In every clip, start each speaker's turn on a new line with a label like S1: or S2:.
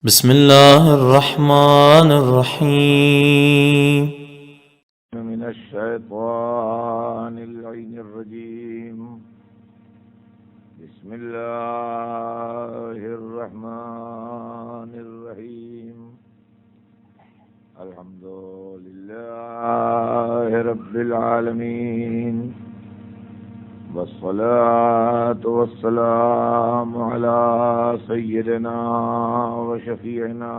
S1: بسم الله الرحمن الرحيم.
S2: من الشيطان اللعين الرجيم. بسم الله الرحمن الرحيم. الحمد لله رب العالمين، والصلاة والسلام على سيدنا وشفيعنا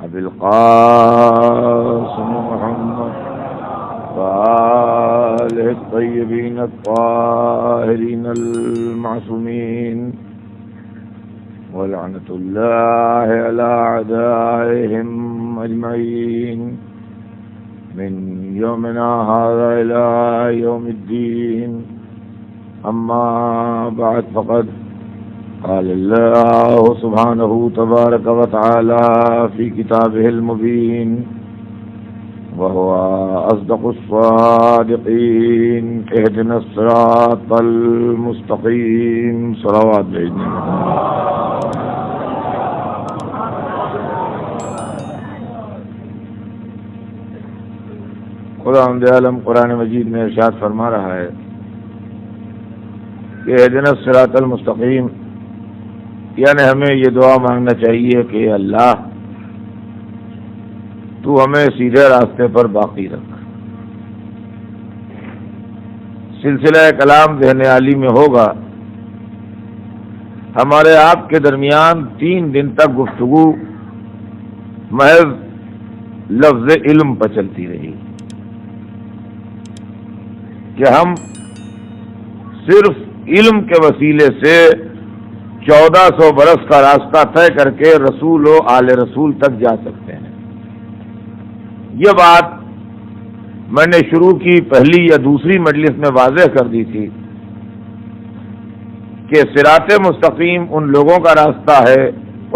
S2: أبي القاسم محمد وآله الطيبين الطاهرين المعصومين، ولعنة الله على أعدائهم أجمعين من يومنا هذا إلى يوم الدين. أما بعد، فقد قال الله سبحانه تبارك وتعالى في كتابه المبين، وهو أصدق الصادقين: اهدنا الصراط المستقيم. صلوات بإذن خداوند عالم قرآن مجید میں ارشاد فرما رہا ہے کہ اہدنا الصراط المستقیم، یعنی ہمیں یہ دعا مانگنا چاہیے کہ اللہ تو ہمیں سیدھے راستے پر باقی رکھ. سلسلہ کلام ذہن عالی میں ہوگا. ہمارے آپ کے درمیان 3 دن تک گفتگو محض لفظ علم پر چلتی رہی کہ ہم صرف علم کے وسیلے سے 1400 برس کا راستہ طے کر کے رسول و آل رسول تک جا سکتے ہیں. یہ بات میں نے شروع کی پہلی یا دوسری مجلس میں واضح کر دی تھی کہ صراط مستقیم ان لوگوں کا راستہ ہے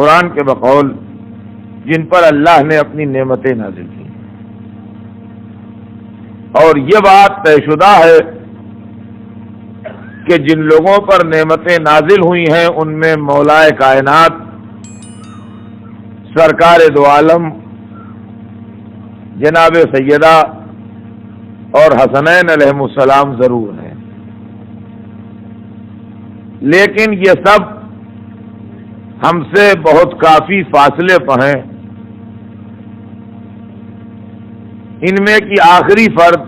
S2: قرآن کے بقول جن پر اللہ نے اپنی نعمتیں نازل کی، اور یہ بات طے شدہ ہے کہ جن لوگوں پر نعمتیں نازل ہوئی ہیں ان میں مولائے کائنات سرکار دو عالم جناب سیدہ اور حسنین علیہم السلام ضرور ہیں، لیکن یہ سب ہم سے بہت کافی فاصلے پر ہیں. ان میں کی آخری فرد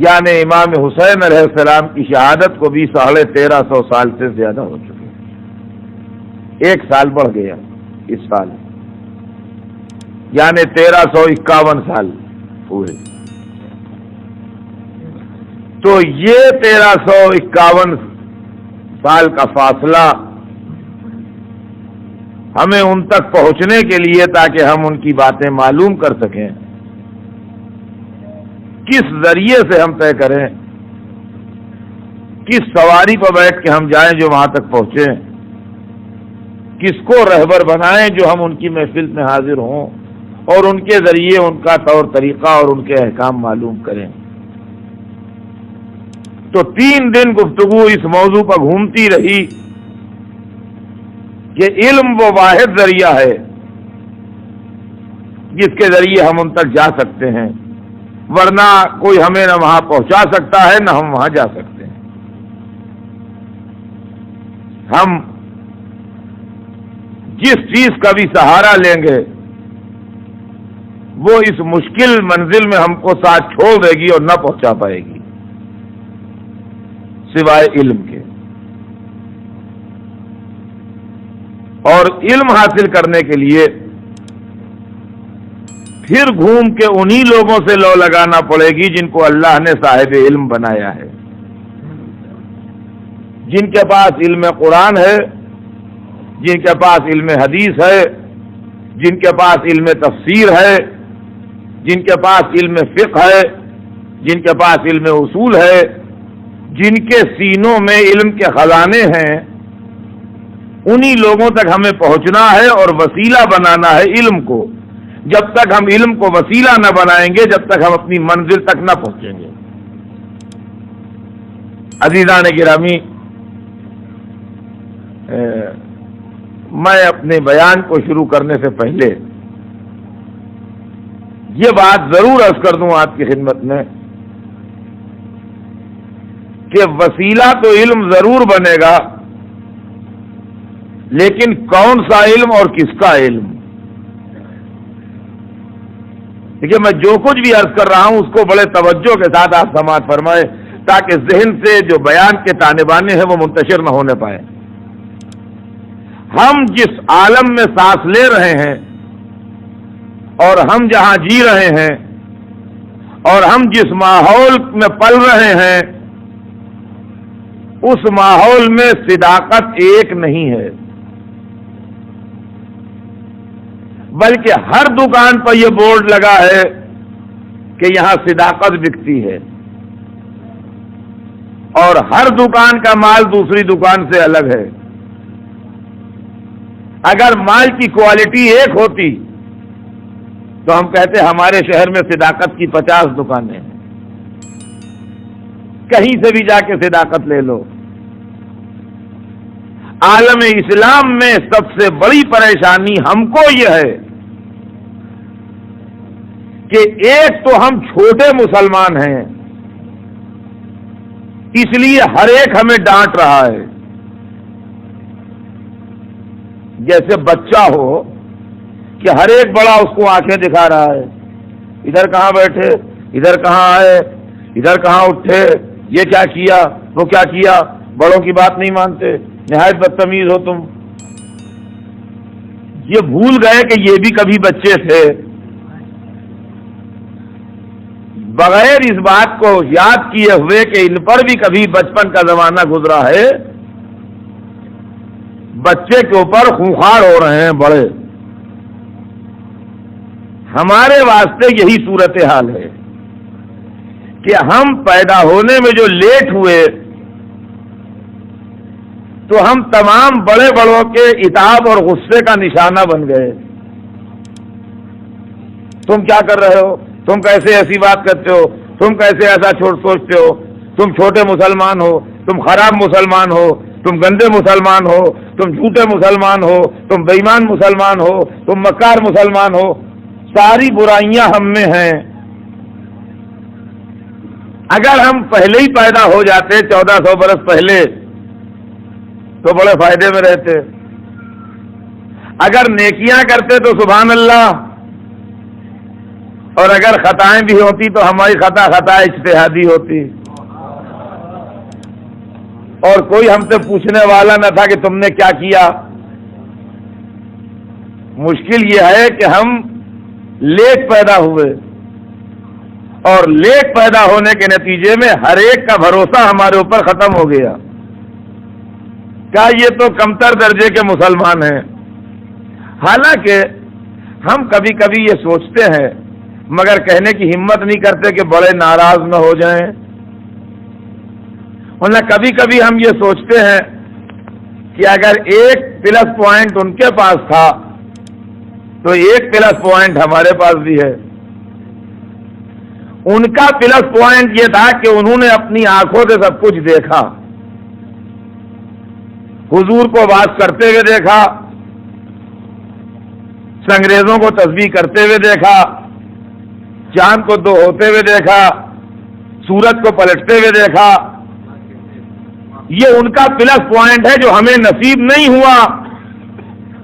S2: یعنی امام حسین علیہ السلام کی شہادت کو بھی 1350 سال سے زیادہ ہو چکے ہیں. 1 سال بڑھ گیا اس سال، یعنی 1351 سال پورے. تو یہ 1351 سال کا فاصلہ ہمیں ان تک پہنچنے کے لیے، تاکہ ہم ان کی باتیں معلوم کر سکیں، کس ذریعے سے ہم طے کریں، کس سواری پر بیٹھ کے ہم جائیں جو وہاں تک پہنچیں، کس کو رہبر بنائیں جو ہم ان کی محفل میں حاضر ہوں اور ان کے ذریعے ان کا طور طریقہ اور ان کے احکام معلوم کریں. تو 3 دن گفتگو اس موضوع پر گھومتی رہی کہ علم وہ واحد ذریعہ ہے جس کے ذریعے ہم ان تک جا سکتے ہیں، ورنہ کوئی ہمیں نہ وہاں پہنچا سکتا ہے نہ ہم وہاں جا سکتے ہیں. ہم جس چیز کا بھی سہارا لیں گے وہ اس مشکل منزل میں ہم کو ساتھ چھوڑ دے گی اور نہ پہنچا پائے گی سوائے علم کے. اور علم حاصل کرنے کے لیے پھر گھوم کے انہی لوگوں سے لو لگانا پڑے گی جن کو اللہ نے صاحب علم بنایا ہے، جن کے پاس علم قرآن ہے، جن کے پاس علم حدیث ہے، جن کے پاس علم تفسیر ہے، جن کے پاس علم فقہ ہے، جن کے پاس علم اصول ہے، جن کے سینوں میں علم کے خزانے ہیں. انہی لوگوں تک ہمیں پہنچنا ہے اور وسیلہ بنانا ہے علم کو. جب تک ہم علم کو وسیلہ نہ بنائیں گے، جب تک ہم اپنی منزل تک نہ پہنچیں گے. عزیزان گرامی، میں اپنے بیان کو شروع کرنے سے پہلے یہ بات ضرور عرض کر دوں آپ کی خدمت میں کہ وسیلہ تو علم ضرور بنے گا، لیکن کون سا علم اور کس کا علم؟ دیکھیے میں جو کچھ بھی عرض کر رہا ہوں اس کو بڑے توجہ کے ساتھ آپ سماعت فرمائیں تاکہ ذہن سے جو بیان کے تانے بانے ہیں وہ منتشر نہ ہونے پائے۔ ہم جس عالم میں سانس لے رہے ہیں اور ہم جہاں جی رہے ہیں اور ہم جس ماحول میں پل رہے ہیں اس ماحول میں صداقت ایک نہیں ہے، بلکہ ہر دکان پر یہ بورڈ لگا ہے کہ یہاں صداقت بکتی ہے، اور ہر دکان کا مال دوسری دکان سے الگ ہے۔ اگر مال کی کوالٹی ایک ہوتی تو ہم کہتے ہمارے شہر میں صداقت کی 50 دکانیں ہیں، کہیں سے بھی جا کے صداقت لے لو۔ عالم اسلام میں سب سے بڑی پریشانی ہم کو یہ ہے کہ ایک تو ہم چھوٹے مسلمان ہیں، اس لیے ہر ایک ہمیں ڈانٹ رہا ہے۔ جیسے بچہ ہو کہ ہر ایک بڑا اس کو آنکھیں دکھا رہا ہے، ادھر کہاں بیٹھے، ادھر کہاں آئے، ادھر کہاں اٹھے، یہ کیا کیا، وہ کیا کیا، بڑوں کی بات نہیں مانتے، نہایت بدتمیز ہو تم۔ یہ بھول گئے کہ یہ بھی کبھی بچے تھے، بغیر اس بات کو یاد کیے ہوئے کہ ان پر بھی کبھی بچپن کا زمانہ گزرا ہے، بچے کے اوپر خونخوار ہو رہے ہیں بڑے۔ ہمارے واسطے یہی صورتحال ہے کہ ہم پیدا ہونے میں جو لیٹ ہوئے تو ہم تمام بڑے بڑوں کے عتاب اور غصے کا نشانہ بن گئے۔ تم کیا کر رہے ہو، تم کیسے ایسی بات کرتے ہو، تم کیسے ایسا سوچتے ہو، تم چھوٹے مسلمان ہو، تم خراب مسلمان ہو، تم گندے مسلمان ہو، تم جھوٹے مسلمان ہو، تم بے ایمان مسلمان ہو، تم مکار مسلمان ہو۔ ساری برائیاں ہم میں ہیں۔ اگر ہم پہلے ہی پیدا ہو جاتے 1400 برس پہلے تو بڑے فائدے میں رہتے۔ اگر نیکیاں کرتے تو سبحان اللہ، اور اگر خطائیں بھی ہوتی تو ہماری خطا اجتہادی ہوتی، اور کوئی ہم سے پوچھنے والا نہ تھا کہ تم نے کیا کیا۔ مشکل یہ ہے کہ ہم لیٹ پیدا ہوئے، اور لیٹ پیدا ہونے کے نتیجے میں ہر ایک کا بھروسہ ہمارے اوپر ختم ہو گیا۔ کیا یہ تو کمتر درجے کے مسلمان ہیں؟ حالانکہ ہم کبھی کبھی یہ سوچتے ہیں مگر کہنے کی ہمت نہیں کرتے کہ بڑے ناراض نہ ہو جائیں، ورنہ کبھی کبھی ہم یہ سوچتے ہیں کہ اگر ایک پلس پوائنٹ ان کے پاس تھا تو ایک پلس پوائنٹ ہمارے پاس بھی ہے۔ ان کا پلس پوائنٹ یہ تھا کہ انہوں نے اپنی آنکھوں سے سب کچھ دیکھا، حضور کو بات کرتے ہوئے دیکھا، سنگریزوں کو تسبیح کرتے ہوئے دیکھا، چاند کو دو ہوتے ہوئے دیکھا، سورج کو پلٹتے ہوئے دیکھا۔ یہ ان کا پلس پوائنٹ ہے جو ہمیں نصیب نہیں ہوا،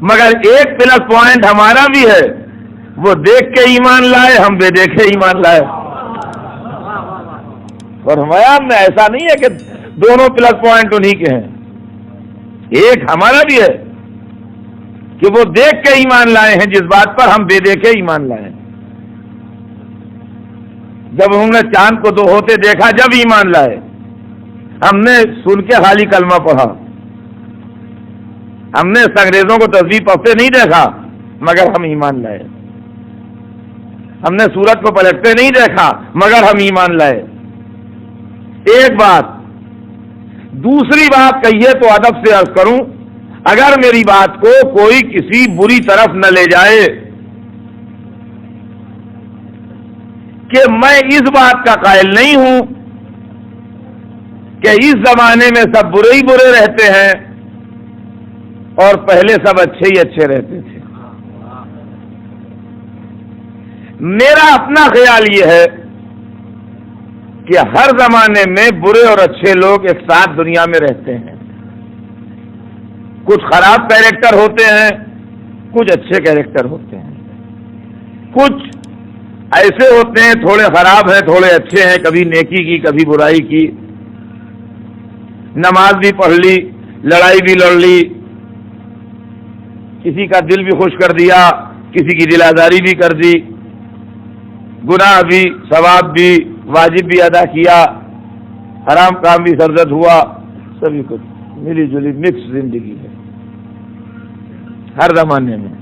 S2: مگر ایک پلس پوائنٹ ہمارا بھی ہے، وہ دیکھ کے ایمان لائے، ہم بے دیکھے ایمان لائے۔ اور ہمارا میں ایسا نہیں ہے کہ دونوں پلس پوائنٹ انہی کے ہیں، ایک ہمارا بھی ہے کہ وہ دیکھ کے ایمان لائے ہیں جس بات پر ہم بے دیکھے ایمان لائے۔ جب انہوں نے چاند کو دو ہوتے دیکھا جب ایمان لائے، ہم نے سن کے خالی کلمہ پڑھا، ہم نے انگریزوں کو تسبیح پڑھتے نہیں دیکھا مگر ہم ایمان لائے، ہم نے سورج کو پلٹتے نہیں دیکھا مگر ہم ایمان لائے۔ ایک بات، دوسری بات کہیے تو ادب سے عرض کروں، اگر میری بات کو کوئی کسی بری طرف نہ لے جائے کہ میں اس بات کا قائل نہیں ہوں کہ اس زمانے میں سب برے ہی برے رہتے ہیں، اور پہلے سب اچھے ہی اچھے رہتے تھے. میرا اپنا خیال یہ ہے کہ ہر زمانے میں برے اور اچھے لوگ ایک ساتھ دنیا میں رہتے ہیں. کچھ خراب کیریکٹر ہوتے ہیں, کچھ اچھے کیریکٹر ہوتے ہیں, کچھ ایسے ہوتے ہیں تھوڑے خراب ہیں تھوڑے اچھے ہیں, کبھی نیکی کی کبھی برائی کی, نماز بھی پڑھ لی, لڑائی بھی لڑ لی, کسی کا دل بھی خوش کر دیا, کسی کی دل آزاری بھی کر دی, گناہ بھی ثواب بھی واجب بھی ادا کیا, حرام کام بھی سرزد ہوا, سبھی کچھ ملی جلی مکس زندگی ہے ہر زمانے میں.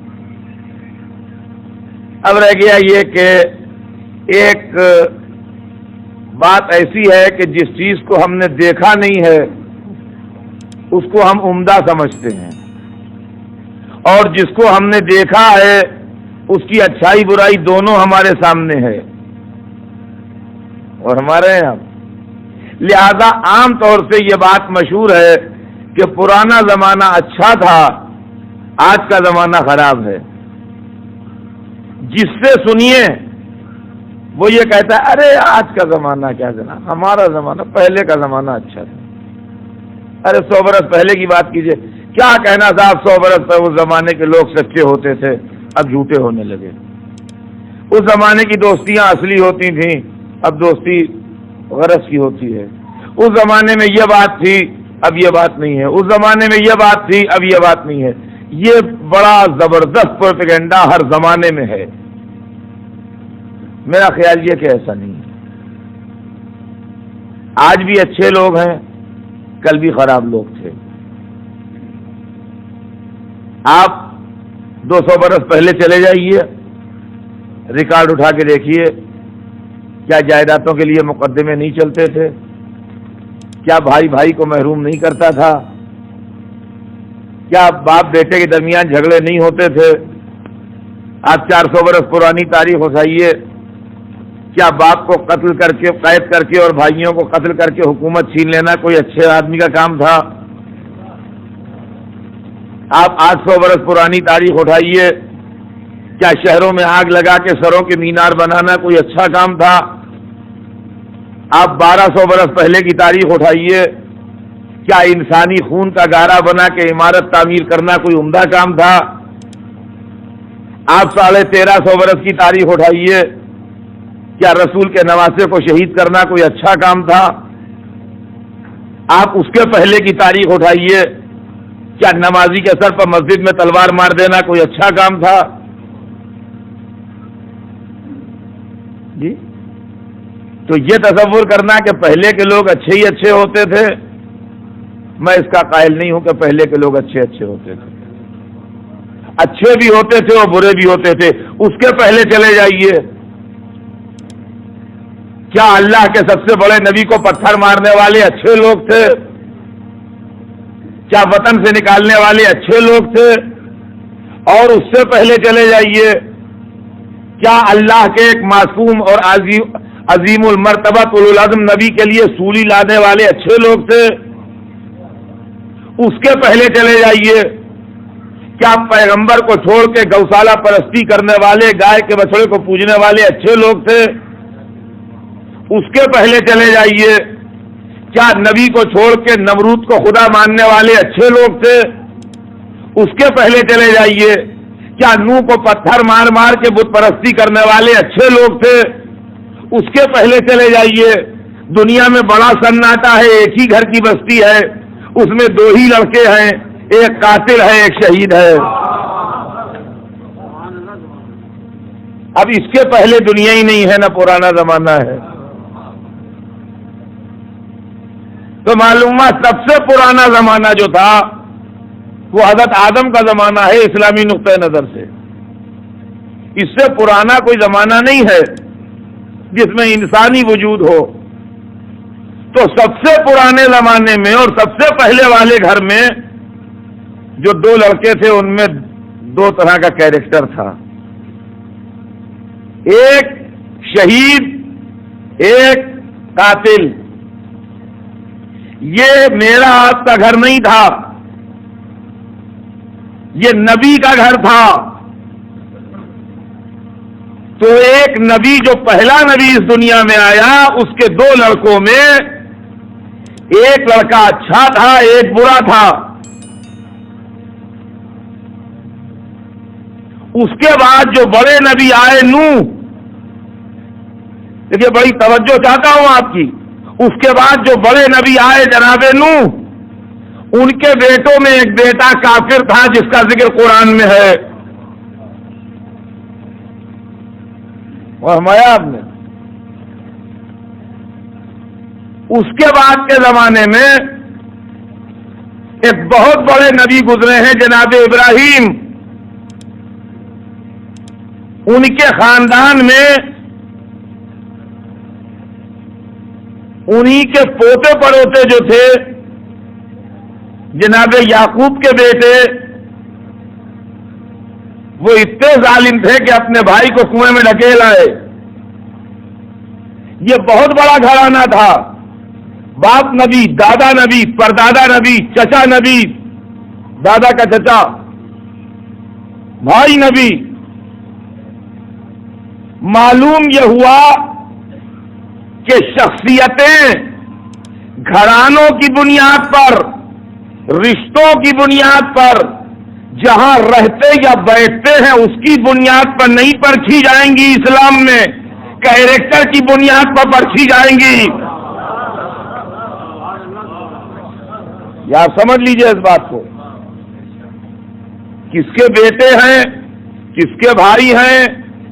S2: اب رہ گیا یہ کہ ایک بات ایسی ہے کہ جس چیز کو ہم نے دیکھا نہیں ہے اس کو ہم عمدہ سمجھتے ہیں, اور جس کو ہم نے دیکھا ہے اس کی اچھائی برائی دونوں ہمارے سامنے ہے اور ہمارے یہاں. لہذا عام طور سے یہ بات مشہور ہے کہ پرانا زمانہ اچھا تھا, آج کا زمانہ خراب ہے. جس سے سنیے وہ یہ کہتا ہے ارے آج کا زمانہ کیا جناب, ہمارا زمانہ پہلے کا زمانہ اچھا تھا. ارے 100 برس پہلے کی بات کیجئے, کیا کہنا صاحب 100 برس پہ اس زمانے کے لوگ سچے ہوتے تھے, اب جھوٹے ہونے لگے. اس زمانے کی دوستیاں اصلی ہوتی تھیں, اب دوستی غرض کی ہوتی ہے. اس زمانے میں یہ بات تھی اب یہ بات نہیں ہے, اس زمانے میں یہ بات تھی اب یہ بات نہیں ہے. یہ بڑا زبردست پروپیگنڈا ہر زمانے میں ہے. میرا خیال یہ کہ ایسا نہیں ہے. آج بھی اچھے لوگ ہیں, کل بھی خراب لوگ تھے. آپ 200 برس پہلے چلے جائیے, ریکارڈ اٹھا کے دیکھیے, کیا جائیدادوں کے لیے مقدمے نہیں چلتے تھے؟ کیا بھائی بھائی کو محروم نہیں کرتا تھا؟ کیا باپ بیٹے کے درمیان جھگڑے نہیں ہوتے تھے؟ آپ 400 برس پرانی تاریخ اٹھائیے, کیا باپ کو قتل کر کے قید کر کے اور بھائیوں کو قتل کر کے حکومت چھین لینا کوئی اچھے آدمی کا کام تھا؟ آپ 800 برس پرانی تاریخ اٹھائیے, کیا شہروں میں آگ لگا کے سروں کے مینار بنانا کوئی اچھا کام تھا؟ آپ 1200 برس پہلے کی تاریخ اٹھائیے, کیا انسانی خون کا گارا بنا کے عمارت تعمیر کرنا کوئی عمدہ کام تھا؟ آپ 1350 برس کی تاریخ اٹھائیے, کیا رسول کے نواسے کو شہید کرنا کوئی اچھا کام تھا؟ آپ اس کے پہلے کی تاریخ اٹھائیے, کیا نمازی کے سر پر مسجد میں تلوار مار دینا کوئی اچھا کام تھا؟ جی تو یہ تصور کرنا کہ پہلے کے لوگ اچھے ہی اچھے ہوتے تھے, میں اس کا قائل نہیں ہوں کہ پہلے کے لوگ اچھے اچھے ہوتے تھے. اچھے بھی ہوتے تھے اور برے بھی ہوتے تھے. اس کے پہلے چلے جائیے, کیا اللہ کے سب سے بڑے نبی کو پتھر مارنے والے اچھے لوگ تھے؟ کیا وطن سے نکالنے والے اچھے لوگ تھے؟ اور اس سے پہلے چلے جائیے, کیا اللہ کے ایک معصوم اور عظیم المرتبہ اولو العزم نبی کے لیے سولی لانے والے اچھے لوگ تھے؟ اس کے پہلے چلے جائیے, کیا پیغمبر کو چھوڑ کے گوشالہ پرستی کرنے والے گائے کے بچڑے کو پوجنے والے اچھے لوگ تھے؟ اس کے پہلے چلے جائیے, کیا نبی کو چھوڑ کے نمرود کو خدا ماننے والے اچھے لوگ تھے؟ اس کے پہلے چلے جائیے, کیا نوح کو پتھر مار مار کے بت پرستی کرنے والے اچھے لوگ تھے؟ اس کے پہلے چلے جائیے, دنیا میں بڑا سناٹا ہے, ایک ہی گھر کی بستی ہے, اس میں 2 ہی لڑکے ہیں, ایک قاتل ہے ایک شہید ہے. اب اس کے پہلے دنیا ہی نہیں ہے, نہ پرانا زمانہ ہے. تو معلوم ہوا سب سے پرانا زمانہ جو تھا وہ حضرت آدم کا زمانہ ہے اسلامی نقطۂ نظر سے. اس سے پرانا کوئی زمانہ نہیں ہے جس میں انسانی وجود ہو. تو سب سے پرانے زمانے میں اور سب سے پہلے والے گھر میں جو 2 لڑکے تھے ان میں 2 طرح کا کیریکٹر تھا, ایک شہید ایک قاتل. یہ میرا آپ کا گھر نہیں تھا, یہ نبی کا گھر تھا. تو ایک نبی جو پہلا نبی اس دنیا میں آیا، اس کے دو لڑکوں میں ایک لڑکا اچھا تھا، ایک برا تھا. اس کے بعد جو بڑے نبی آئے نوح، دیکھیے بڑی توجہ چاہتا ہوں آپ کی، اس کے بعد جو بڑے نبی آئے جناب نوح، ان کے بیٹوں میں ایک بیٹا کافر تھا جس کا ذکر قرآن میں ہے. فرمایا آپ نے. اس کے بعد کے زمانے میں ایک بہت بڑے نبی گزرے ہیں جناب ابراہیم. ان کے خاندان میں انہی کے پوتے پڑوتے جو تھے جناب یعقوب کے بیٹے، وہ اتنے ظالم تھے کہ اپنے بھائی کو کنویں میں ڈھکیل آئے. یہ بہت بڑا گھرانہ تھا، باپ نبی، دادا نبی، پردادا نبی، چچا نبی، دادا کا چچا، بھائی نبی. معلوم یہ ہوا کہ شخصیتیں گھرانوں کی بنیاد پر، رشتوں کی بنیاد پر، جہاں رہتے یا بیٹھتے ہیں اس کی بنیاد پر نہیں پرکھی جائیں گی. اسلام میں کیریکٹر کی بنیاد پر پرکھی جائیں گی. یا آپ سمجھ لیجئے اس بات کو. کس کے بیٹے ہیں، کس کے بھائی ہیں،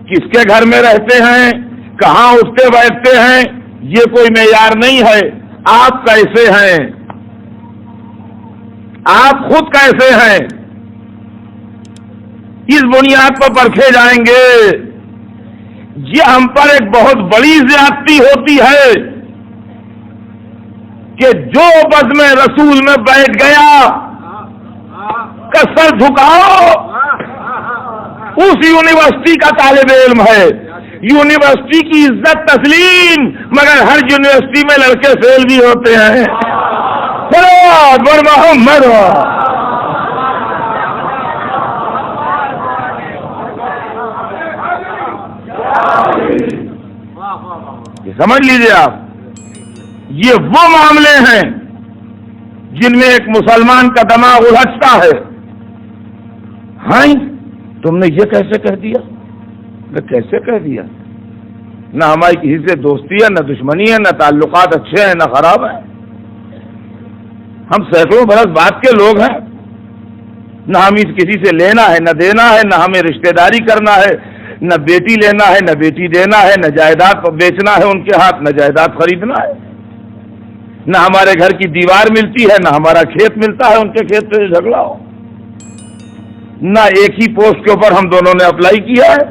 S2: کس کے گھر میں رہتے ہیں، کہاں اٹھتے بیٹھتے ہیں، یہ کوئی معیار نہیں ہے. آپ کیسے ہیں، آپ خود کیسے ہیں، اس بنیاد پر پرکھے جائیں گے. یہ ہم پر ایک بہت بڑی زیادتی ہوتی ہے کہ جو بزم رسول میں بیٹھ گیا سر جھکاؤ، اس یونیورسٹی کا طالب علم ہے. یونیورسٹی کی عزت تسلیم، مگر ہر یونیورسٹی میں لڑکے فیل بھی ہوتے ہیں. محمد سمجھ لیجیے آپ، یہ وہ معاملے ہیں جن میں ایک مسلمان کا دماغ الجھتا ہے. ہاں تم نے یہ کیسے کہہ دیا، کیسے کہہ دیا؟ نہ ہماری کسی سے دوستی ہے، نہ دشمنی ہے، نہ تعلقات اچھے ہیں نہ خراب ہیں. ہم سینکڑوں برس بعد کے لوگ ہیں. نہ ہمیں کسی سے لینا ہے نہ دینا ہے، نہ ہمیں رشتہ داری کرنا ہے، نہ بیٹی لینا ہے نہ بیٹی دینا ہے، نہ جائیداد بیچنا ہے ان کے ہاتھ، نہ جائیداد خریدنا ہے. نہ ہمارے گھر کی دیوار ملتی ہے، نہ ہمارا کھیت ملتا ہے ان کے کھیت سے جھگڑا ہو. نہ ایک ہی پوسٹ کے اوپر ہم دونوں نے اپلائی کیا ہے.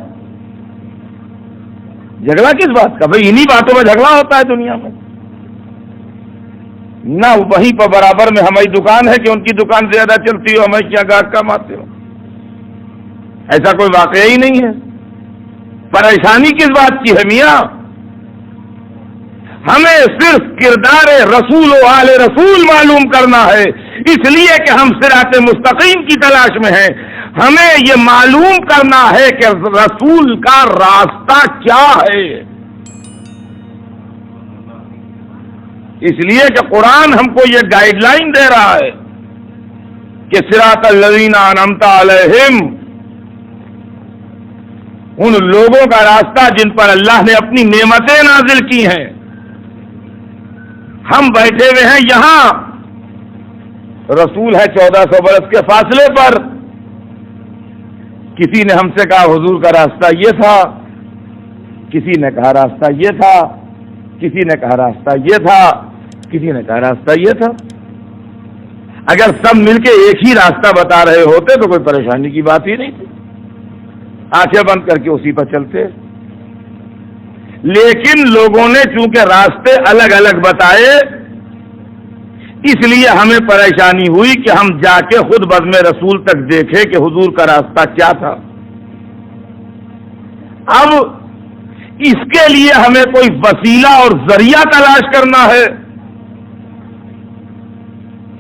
S2: جھگڑا کس بات کا؟ بھائی انہی باتوں میں جھگڑا ہوتا ہے دنیا میں. نہ وہیں پر برابر میں ہماری دکان ہے کہ ان کی دکان زیادہ چلتی ہو، ہمیں کیا گاہک کم آتے ہو. ایسا کوئی واقعہ ہی نہیں ہے. پریشانی کس بات کی ہے میاں؟ ہمیں صرف کردار رسول و آل رسول معلوم کرنا ہے، اس لیے کہ ہم صراط مستقیم کی تلاش میں ہیں. ہمیں یہ معلوم کرنا ہے کہ رسول کا راستہ کیا ہے. اس لیے کہ قرآن ہم کو یہ گائیڈ لائن دے رہا ہے کہ صراط الذین انعمت علیہم، ان لوگوں کا راستہ جن پر اللہ نے اپنی نعمتیں نازل کی ہیں. ہم بیٹھے ہوئے ہیں یہاں، رسول ہے 1400 برس کے فاصلے پر. کسی نے ہم سے کہا حضور کا راستہ یہ تھا، کسی نے کہا راستہ یہ تھا، کسی نے کہا راستہ یہ تھا، کسی نے کہا راستہ یہ تھا. اگر سب مل کے ایک ہی راستہ بتا رہے ہوتے تو کوئی پریشانی کی بات ہی نہیں تھی. آنکھیں بند کر کے اسی پر چلتے. لیکن لوگوں نے چونکہ راستے الگ الگ بتائے، اس لیے ہمیں پریشانی ہوئی کہ ہم جا کے خود بزم رسول تک دیکھے کہ حضور کا راستہ کیا تھا. اب اس کے لیے ہمیں کوئی وسیلہ اور ذریعہ تلاش کرنا ہے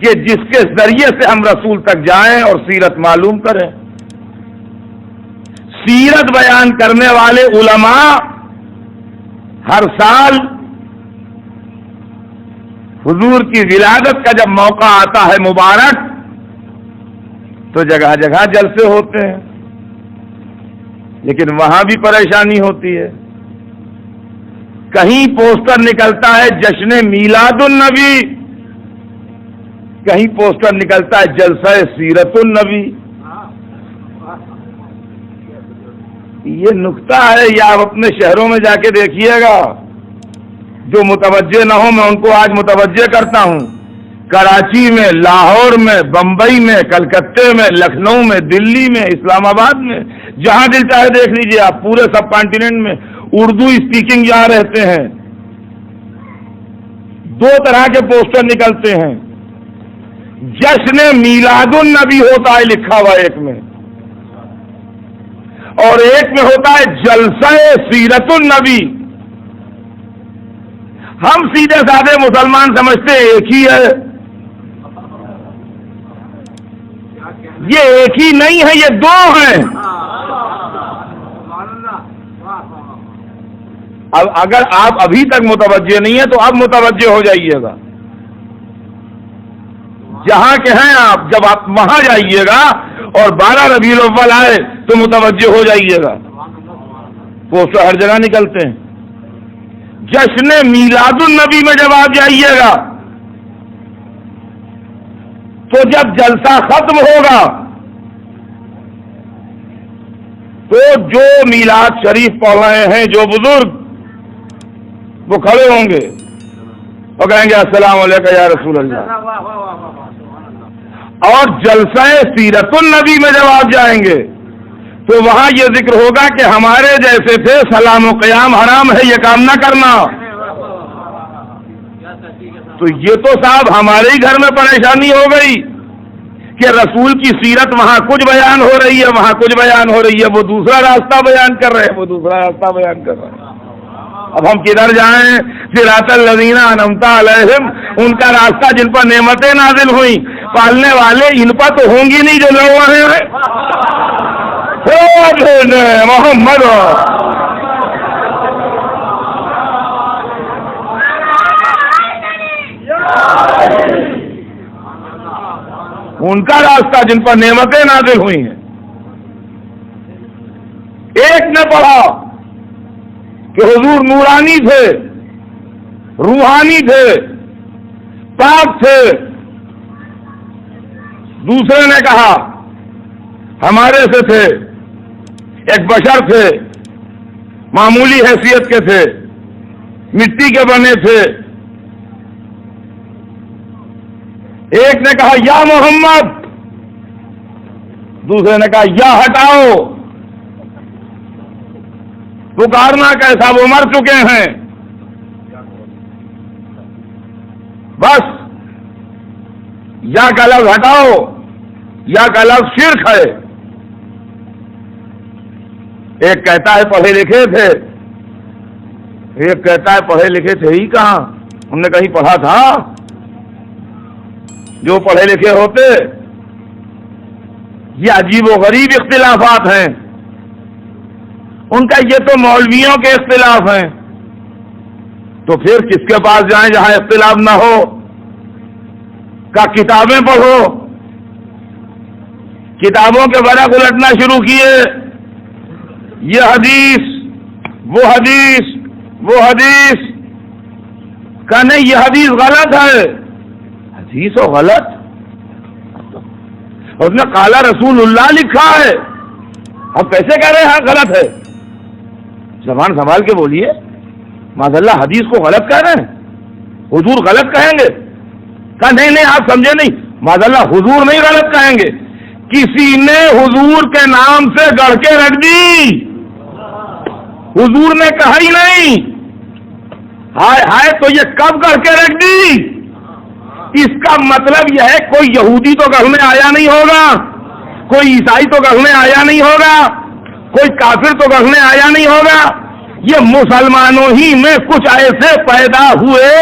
S2: کہ جس کے ذریعے سے ہم رسول تک جائیں اور سیرت معلوم کریں. سیرت بیان کرنے والے علماء ہر سال حضور کی ولادت کا جب موقع آتا ہے مبارک تو جگہ جگہ جلسے ہوتے ہیں، لیکن وہاں بھی پریشانی ہوتی ہے. کہیں پوسٹر نکلتا ہے جشن میلاد النبی، کہیں پوسٹر نکلتا ہے جلسہ سیرت النبی. یہ نکتہ ہے، یا آپ اپنے شہروں میں جا کے دیکھیے گا. جو متوجہ نہ ہو میں ان کو آج متوجہ کرتا ہوں. کراچی میں، لاہور میں، بمبئی میں، کلکتے میں، لکھنؤ میں، دلی میں، اسلام آباد میں، جہاں دل چاہے دیکھ لیجیے آپ. پورے سب کانٹیننٹ میں اردو اسپیکنگ جہاں رہتے ہیں، دو طرح کے پوسٹر نکلتے ہیں. جشن میلاد النبی ہوتا ہے لکھا ہوا ایک میں، اور ایک میں ہوتا ہے جلسہ سیرت النبی. ہم سیدھے سادے مسلمان سمجھتے ہیں ایک ہی ہے. یہ ایک ہی نہیں ہے، یہ دو ہیں. اب اگر آپ ابھی تک متوجہ نہیں ہیں تو اب متوجہ ہو جائیے گا. جہاں کے ہیں آپ، جب آپ وہاں جائیے گا اور 12 ربیع الاول آئے تو متوجہ ہو جائیے گا. پوسٹر ہر جگہ نکلتے ہیں. جشن میلاد النبی میں جب آپ جائیے گا تو جب جلسہ ختم ہوگا تو جو میلاد شریف پڑھ رہے ہیں جو بزرگ، وہ کھڑے ہوں گے اور کہیں گے السلام علیکم یا رسول اللہ. اور جلسہ سیرت النبی میں جب آپ جائیں گے تو وہاں یہ ذکر ہوگا کہ ہمارے جیسے تھے سلام و قیام حرام ہے، یہ کام نہ کرنا. تو یہ تو صاحب ہمارے ہی گھر میں پریشانی ہو گئی کہ رسول کی سیرت وہاں کچھ بیان ہو رہی ہے، وہاں کچھ بیان ہو رہی ہے، وہ دوسرا راستہ بیان کر رہے ہیں، وہ دوسرا راستہ بیان کر رہے ہیں. اب ہم کدھر جائیں؟ صراط الذین انعمت علیہم، ان کا راستہ جن پر نعمتیں نازل ہوئیں. پالنے والے ان پر تو ہوں گی نہیں جو لوگ وہاں ہیں. محمد ان کا راستہ جن پر نعمتیں نازل ہوئی ہیں. ایک نے پڑھا کہ حضور نورانی تھے، روحانی تھے، پاک تھے. دوسرے نے کہا ہمارے سے تھے، ایک بشر تھے، معمولی حیثیت کے تھے، مٹی کے بنے تھے. ایک نے کہا یا محمد، دوسرے نے کہا یا ہٹاؤ، پکارنا کیسا، وہ مر چکے ہیں. بس یا کا لفظ ہٹاؤ، یا کا لفظ شرک ہے. ایک کہتا ہے پڑھے لکھے تھے، ایک کہتا ہے پڑھے لکھے تھے ہی کہاں، ہم نے کہیں پڑھا تھا. جو پڑھے لکھے ہوتے، یہ عجیب و غریب اختلافات ہیں. ان کا یہ تو مولویوں کے اختلاف ہیں، تو پھر کس کے پاس جائیں جہاں اختلاف نہ ہو؟ کا کتابیں پڑھو. کتابوں کے برق الٹنا شروع کیے، یہ حدیث، وہ حدیث، وہ حدیث. کہ نہیں یہ حدیث غلط ہے. حدیث و غلط، اس نے قال رسول اللہ لکھا ہے، اب کیسے کہہ رہے ہیں غلط ہے؟ زبان سنبھال کے بولیے. معاذ اللہ حدیث کو غلط کہہ رہے ہیں، حضور غلط کہیں گے؟ کہا نہیں آپ سمجھے نہیں، معاذ اللہ حضور نہیں غلط کہیں گے، کسی نے حضور کے نام سے گڑھ کے رکھ دی، حضور نے کہا ہی نہیں. ہائے ہائے، تو یہ کب گڑھ کے رکھ دی؟ اس کا مطلب یہ ہے کوئی یہودی تو گھر میں آیا نہیں ہوگا، کوئی عیسائی تو گھر میں آیا نہیں ہوگا، کوئی کافر تو گھر میں آیا نہیں ہوگا. یہ مسلمانوں ہی میں کچھ ایسے پیدا ہوئے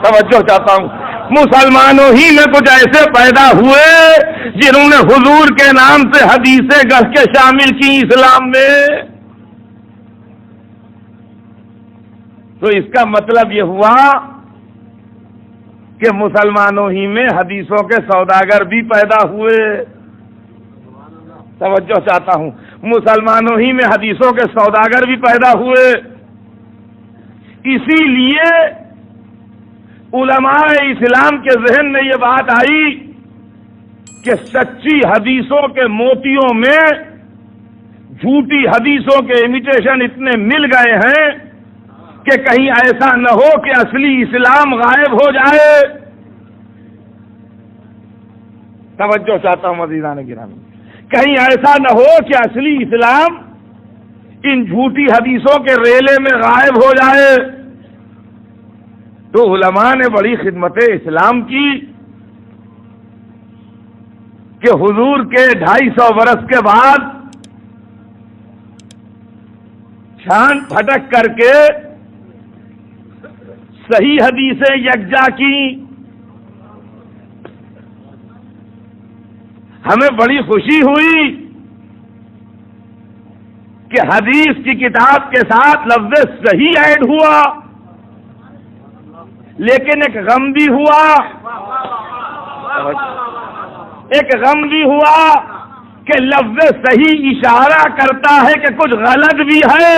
S2: توجہ چاہتا ہوں، مسلمانوں ہی میں کچھ ایسے پیدا ہوئے جنہوں نے حضور کے نام سے حدیثیں گڑھ کے شامل کی اسلام میں. تو اس کا مطلب یہ ہوا کہ مسلمانوں ہی میں حدیثوں کے سوداگر بھی پیدا ہوئے. توجہ چاہتا ہوں، مسلمانوں ہی میں حدیثوں کے سوداگر بھی پیدا ہوئے. اسی لیے علماء اسلام کے ذہن میں یہ بات آئی کہ سچی حدیثوں کے موتیوں میں جھوٹی حدیثوں کے امیٹیشن اتنے مل گئے ہیں کہ کہیں ایسا نہ ہو کہ اصلی اسلام غائب ہو جائے. توجہ چاہتا ہوں عزیزان گرامی، کہیں ایسا نہ ہو کہ اصلی اسلام ان جھوٹی حدیثوں کے ریلے میں غائب ہو جائے. تو علماء نے بڑی خدمت اسلام کی کہ حضور کے 250 برس کے بعد چھان پھٹک کر کے صحیح حدیثیں یکجا کی. ہمیں بڑی خوشی ہوئی کہ حدیث کی کتاب کے ساتھ لفظ صحیح ایڈ ہوا، لیکن ایک غم بھی ہوا، کہ لفظ صحیح اشارہ کرتا ہے کہ کچھ غلط بھی ہے.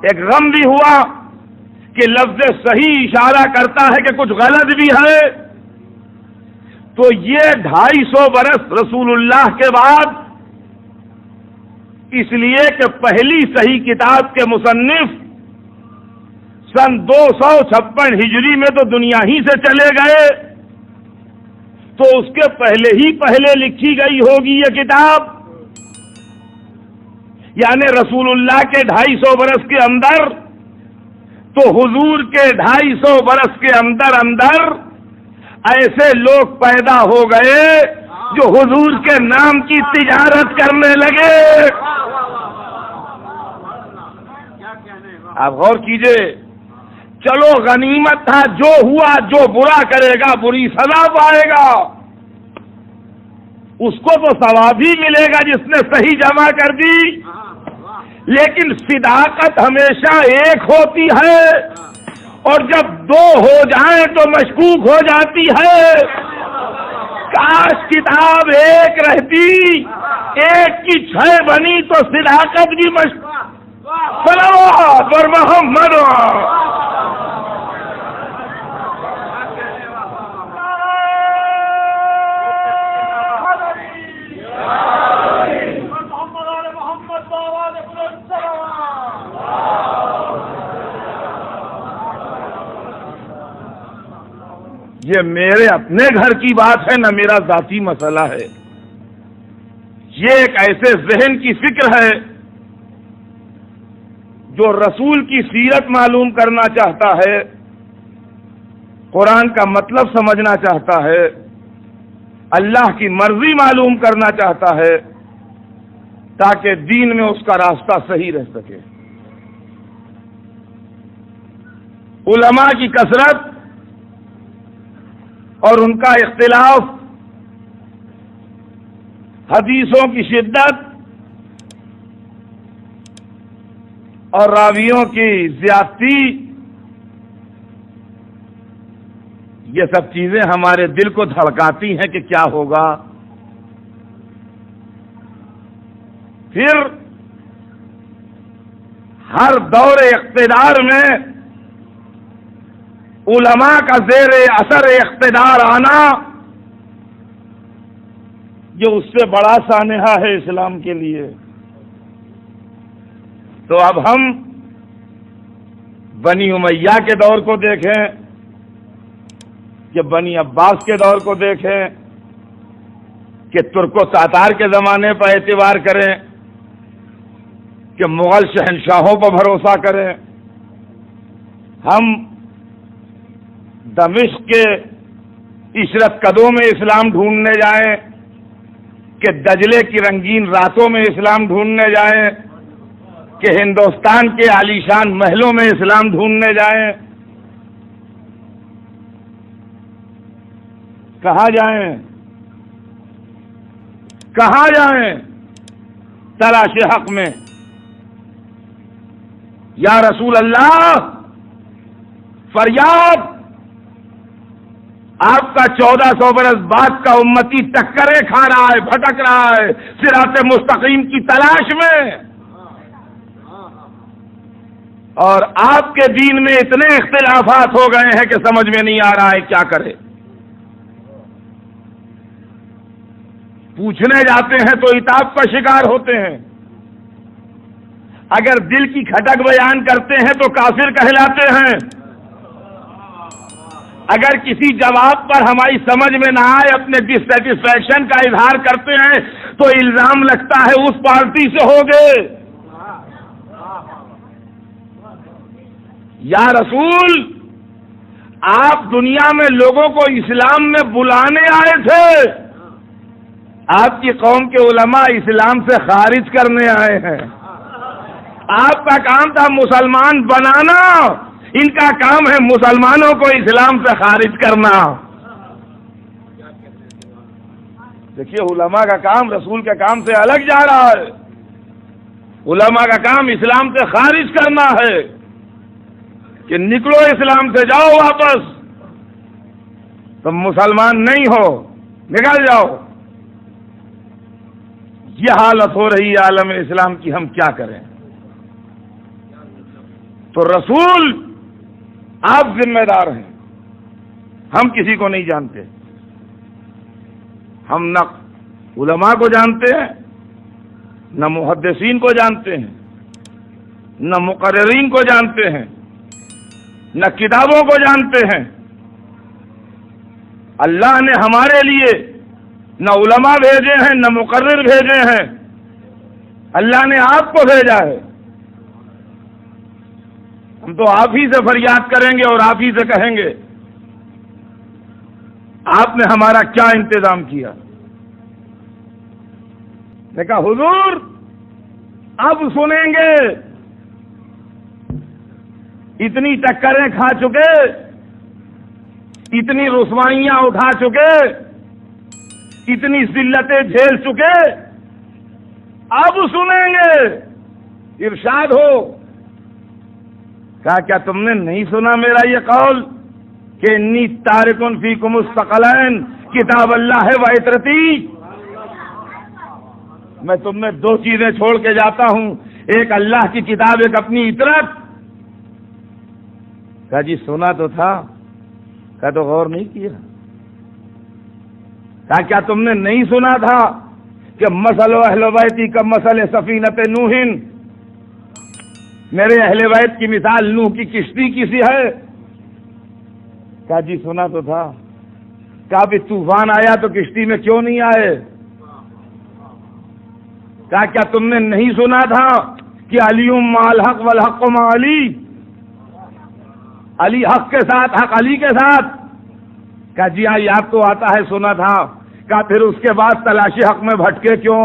S2: ایک غم بھی ہوا کہ لفظ صحیح اشارہ کرتا ہے کہ کچھ غلط بھی ہے. تو یہ 250 برس رسول اللہ کے بعد، اس لیے کہ پہلی صحیح کتاب کے مصنف سن 256 ہجری میں تو دنیا ہی سے چلے گئے، تو اس کے پہلے ہی پہلے لکھی گئی ہوگی یہ کتاب. یعنی رسول اللہ کے 250 برس کے اندر، تو حضور کے 250 برس کے اندر ایسے لوگ پیدا ہو گئے جو حضور کے نام کی تجارت کرنے لگے. آپ غور کیجئے، چلو غنیمت تھا، جو ہوا، جو برا کرے گا بری سزا پائے گا، اس کو تو ثواب ہی ملے گا جس نے صحیح جمع کر دی. لیکن صداقت ہمیشہ ایک ہوتی ہے، اور جب دو ہو جائیں تو مشکوک ہو جاتی ہے. کاش کتاب ایک رہتی، ایک کی 6 بنی تو صداقت بھی صلوات پر محمد. یہ میرے اپنے گھر کی بات ہے، نہ میرا ذاتی مسئلہ ہے. یہ ایک ایسے ذہن کی فکر ہے جو رسول کی سیرت معلوم کرنا چاہتا ہے، قرآن کا مطلب سمجھنا چاہتا ہے، اللہ کی مرضی معلوم کرنا چاہتا ہے، تاکہ دین میں اس کا راستہ صحیح رہ سکے. علماء کی کثرت اور ان کا اختلاف، حدیثوں کی شدت اور راویوں کی زیادتی، یہ سب چیزیں ہمارے دل کو دھڑکاتی ہیں کہ کیا ہوگا. پھر ہر دور اقتدار میں علماء کا زیر اثر اقتدار آنا، یہ اس سے بڑا سانحہ ہے اسلام کے لیے. تو اب ہم بنی امیہ کے دور کو دیکھیں کہ بنی عباس کے دور کو دیکھیں کہ ترک و تاتار کے زمانے پر اعتبار کریں کہ مغل شہنشاہوں پر بھروسہ کریں. ہم دمشق کے عشرت قدوں میں اسلام ڈھونڈنے جائیں کہ دجلے کی رنگین راتوں میں اسلام ڈھونڈنے جائیں کہ ہندوستان کے عالیشان محلوں میں اسلام ڈھونڈنے جائیں، کہاں جائیں؟ کہاں جائیں تلاش حق میں؟ یا رسول اللہ، فریاد آپ کا 1400 برس بعد کا امتی ٹکریں کھا رہا ہے، بھٹک رہا ہے صراط مستقیم کی تلاش میں، اور آپ کے دین میں اتنے اختلافات ہو گئے ہیں کہ سمجھ میں نہیں آ رہا ہے کیا کرے۔ پوچھنے جاتے ہیں تو عتاب کا شکار ہوتے ہیں، اگر دل کی کھٹک بیان کرتے ہیں تو کافر کہلاتے ہیں، اگر کسی جواب پر ہماری سمجھ میں نہ آئے اپنے ڈسسیٹسفیکشن کا اظہار کرتے ہیں تو الزام لگتا ہے اس پارٹی سے ہو گئے۔ یا رسول، آپ دنیا میں لوگوں کو اسلام میں بلانے آئے تھے، آپ کی قوم کے علماء اسلام سے خارج کرنے آئے ہیں۔ آپ کا کام تھا مسلمان بنانا، ان کا کام ہے مسلمانوں کو اسلام سے خارج کرنا۔ دیکھیے، علماء کا کام رسول کے کام سے الگ جا رہا ہے۔ علماء کا کام اسلام سے خارج کرنا ہے کہ نکلو اسلام سے، جاؤ واپس، تم مسلمان نہیں ہو، نکل جاؤ۔ یہ حالت ہو رہی ہے عالم اسلام کی، ہم کیا کریں؟ تو رسول آپ ذمہ دار ہیں، ہم کسی کو نہیں جانتے، ہم نہ علماء کو جانتے ہیں، نہ محدثین کو جانتے ہیں، نہ مقررین کو جانتے ہیں، نہ کتابوں کو جانتے ہیں۔ اللہ نے ہمارے لیے نہ علماء بھیجے ہیں، نہ مقرر بھیجے ہیں، اللہ نے آپ کو بھیجا ہے۔ ہم تو آپ ہی سے فریاد کریں گے اور آپ ہی سے کہیں گے آپ نے ہمارا کیا انتظام کیا؟ نے کہا حضور اب سنیں گے، اتنی ٹکریں کھا چکے، اتنی رسوائیاں اٹھا چکے، اتنی ذلتیں جھیل چکے، اب سنیں گے، ارشاد ہو۔ کہا کیا تم نے نہیں سنا میرا یہ قول کہ انی تارکن فیکم الثقلین کتاب اللہ و عطرتی؟ میں تم میں دو چیزیں چھوڑ کے جاتا ہوں، ایک اللہ کی کتاب، ایک اپنی عطرت۔ کہا جی سنا تو تھا، کہا تو غور نہیں کیا۔ کہا کیا تم نے نہیں سنا تھا کہ مثل اہل بیتی کا مثل سفینۃ نوح، میرے اہل بیت کی مثال نوح کی کشتی کی سی ہے؟ کہا جی سنا تو تھا۔ کہا بھی طوفان آیا تو کشتی میں کیوں نہیں آئے؟ کہا کیا تم نے نہیں سنا تھا کہ علی مع الحق والحق مع علی، علی حق کے ساتھ، حق علی کے ساتھ؟ کہا جی ہاں یاد تو آتا ہے، سنا تھا۔ کہا پھر اس کے بعد تلاشی حق میں بھٹکے کیوں؟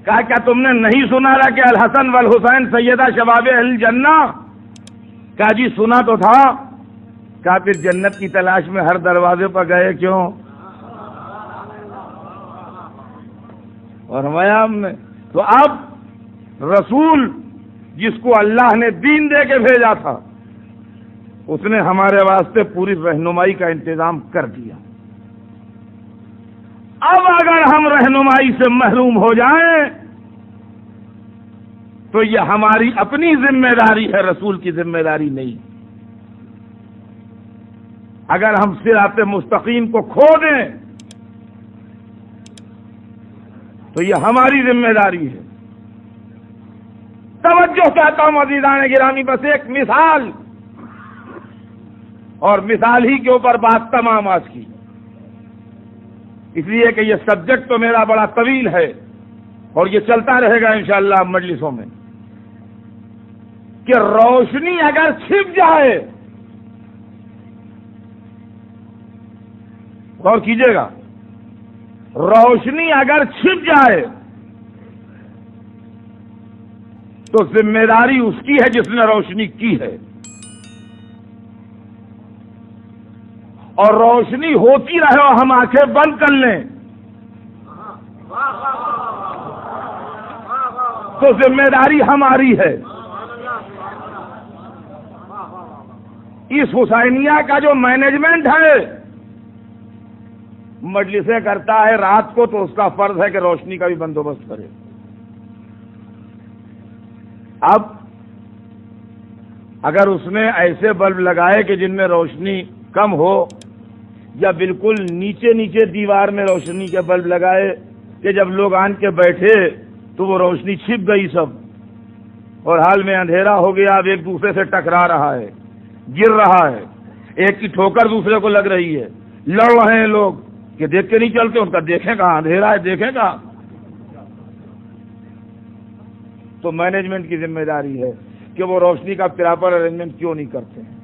S2: کہا کیا تم نے نہیں سنا رہا کہ الحسن والحسین سیدہ شباب اہل جنہ؟ کہا جی سنا تو تھا۔ کہا پھر جنت کی تلاش میں ہر دروازے پر گئے کیوں؟ اور فرمایا ہم نے تو اب رسول جس کو اللہ نے دین دے کے بھیجا تھا، اس نے ہمارے واسطے پوری رہنمائی کا انتظام کر دیا۔ اب اگر ہم رہنمائی سے محروم ہو جائیں تو یہ ہماری اپنی ذمہ داری ہے، رسول کی ذمہ داری نہیں۔ اگر ہم صراط مستقیم کو کھو دیں تو یہ ہماری ذمہ داری ہے۔ توجہ چاہتا ہوں عزیزان گرامی، بس ایک مثال، اور مثال ہی کے اوپر بات تمام آج کی، اس لیے کہ یہ سبجیکٹ تو میرا بڑا طویل ہے اور یہ چلتا رہے گا انشاءاللہ مجلسوں میں، کہ روشنی اگر چھپ جائے غور کیجیے گا، روشنی اگر چھپ جائے تو ذمہ داری اس کی ہے جس نے روشنی کی ہے، اور روشنی ہوتی رہے اور ہم آنکھیں بند کر لیں تو ذمہ داری ہماری ہے۔ اس حسینیہ کا جو مینجمنٹ ہے مجلسیں کرتا ہے رات کو، تو اس کا فرض ہے کہ روشنی کا بھی بندوبست کرے۔ اب اگر اس نے ایسے بلب لگائے کہ جن میں روشنی کم ہو، یا بالکل نیچے نیچے دیوار میں روشنی کے بلب لگائے کہ جب لوگ آن کے بیٹھے تو وہ روشنی چھپ گئی سب، اور حال میں اندھیرا ہو گیا، اب ایک دوسرے سے ٹکرا رہا ہے، گر رہا ہے، ایک کی ٹھوکر دوسرے کو لگ رہی ہے، لڑ رہے ہیں لوگ کہ دیکھ کے نہیں چلتے، ان کا دیکھیں کہاں، اندھیرا ہے دیکھیں کہاں۔ تو مینجمنٹ کی ذمہ داری ہے کہ وہ روشنی کا پراپر ارینجمنٹ کیوں نہیں کرتے ہیں؟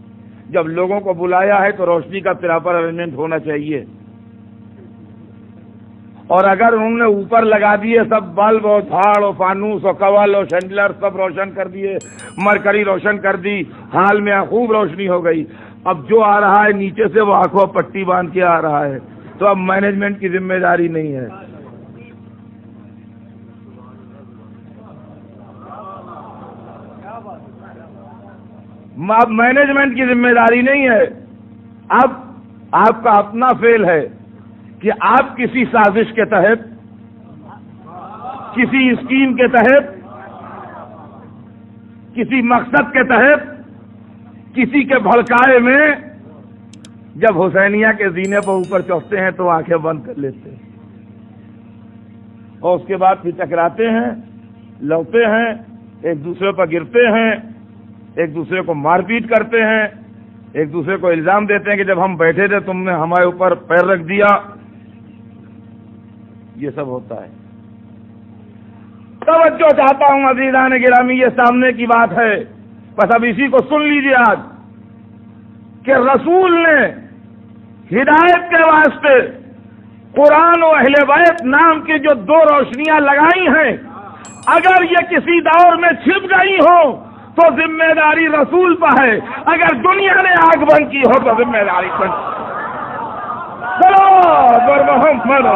S2: جب لوگوں کو بلایا ہے تو روشنی کا پراپر ارینجمنٹ ہونا چاہیے، اور اگر انہوں نے اوپر لگا دیے سب بلب اور جھاڑ اور فانوس اور کول اور شینڈلر سب روشن کر دیے، مرکری روشن کر دی، حال میں خوب روشنی ہو گئی، اب جو آ رہا ہے نیچے سے وہ آنکھوں پٹی باندھ کے آ رہا ہے، تو اب مینجمنٹ کی ذمہ داری نہیں ہے۔ اب مینجمنٹ کی ذمہ داری نہیں ہے، اب آپ کا اپنا فیل ہے کہ آپ کسی سازش کے تحت، کسی اسکیم کے تحت، کسی مقصد کے تحت، کسی کے بھڑکائے میں جب حسینیہ کے زینے پر اوپر چڑھتے ہیں تو آنکھیں بند کر لیتے ہیں، اور اس کے بعد پھر ٹکراتے ہیں، لڑتے ہیں، ایک دوسرے پر گرتے ہیں، ایک دوسرے کو مار پیٹ کرتے ہیں، ایک دوسرے کو الزام دیتے ہیں کہ جب ہم بیٹھے تھے تم نے ہمارے اوپر پیر رکھ دیا۔ یہ سب ہوتا ہے۔ توجہ چاہتا ہوں عزیزان گرامی، یہ سامنے کی بات ہے، بس اب اسی کو سن لیجیے آج کہ رسول نے ہدایت کے واسطے قرآن و اہل بیت نام کی جو دو روشنیاں لگائی ہیں، اگر یہ کسی دور میں چھپ گئی ہوں تو ذمہ داری رسول پر ہے، اگر دنیا نے آگ بند کی ہو تو ذمہ داری پر۔ چلو محمد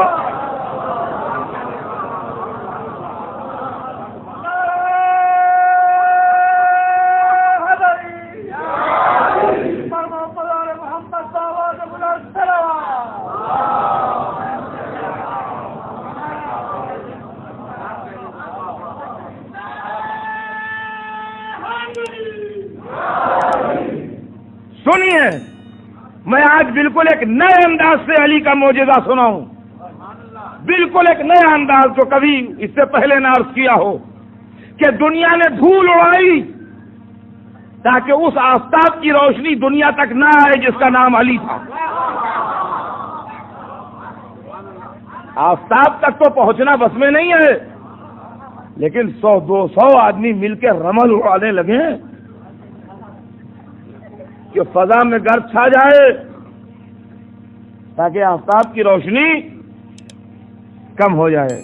S2: سنیے، میں آج بالکل ایک نئے انداز سے علی کا معجزہ سناؤں، بالکل ایک نیا انداز جو کبھی اس سے پہلے نہ عرض کیا ہو، کہ دنیا نے دھول اڑائی تاکہ اس آفتاب کی روشنی دنیا تک نہ آئے جس کا نام علی تھا۔ آفتاب تک تو پہنچنا بس میں نہیں ہے، لیکن 100-200 آدمی مل کے رمل اڑانے لگے کہ فضا میں گرد چھا جائے تاکہ آفتاب کی روشنی کم ہو جائے۔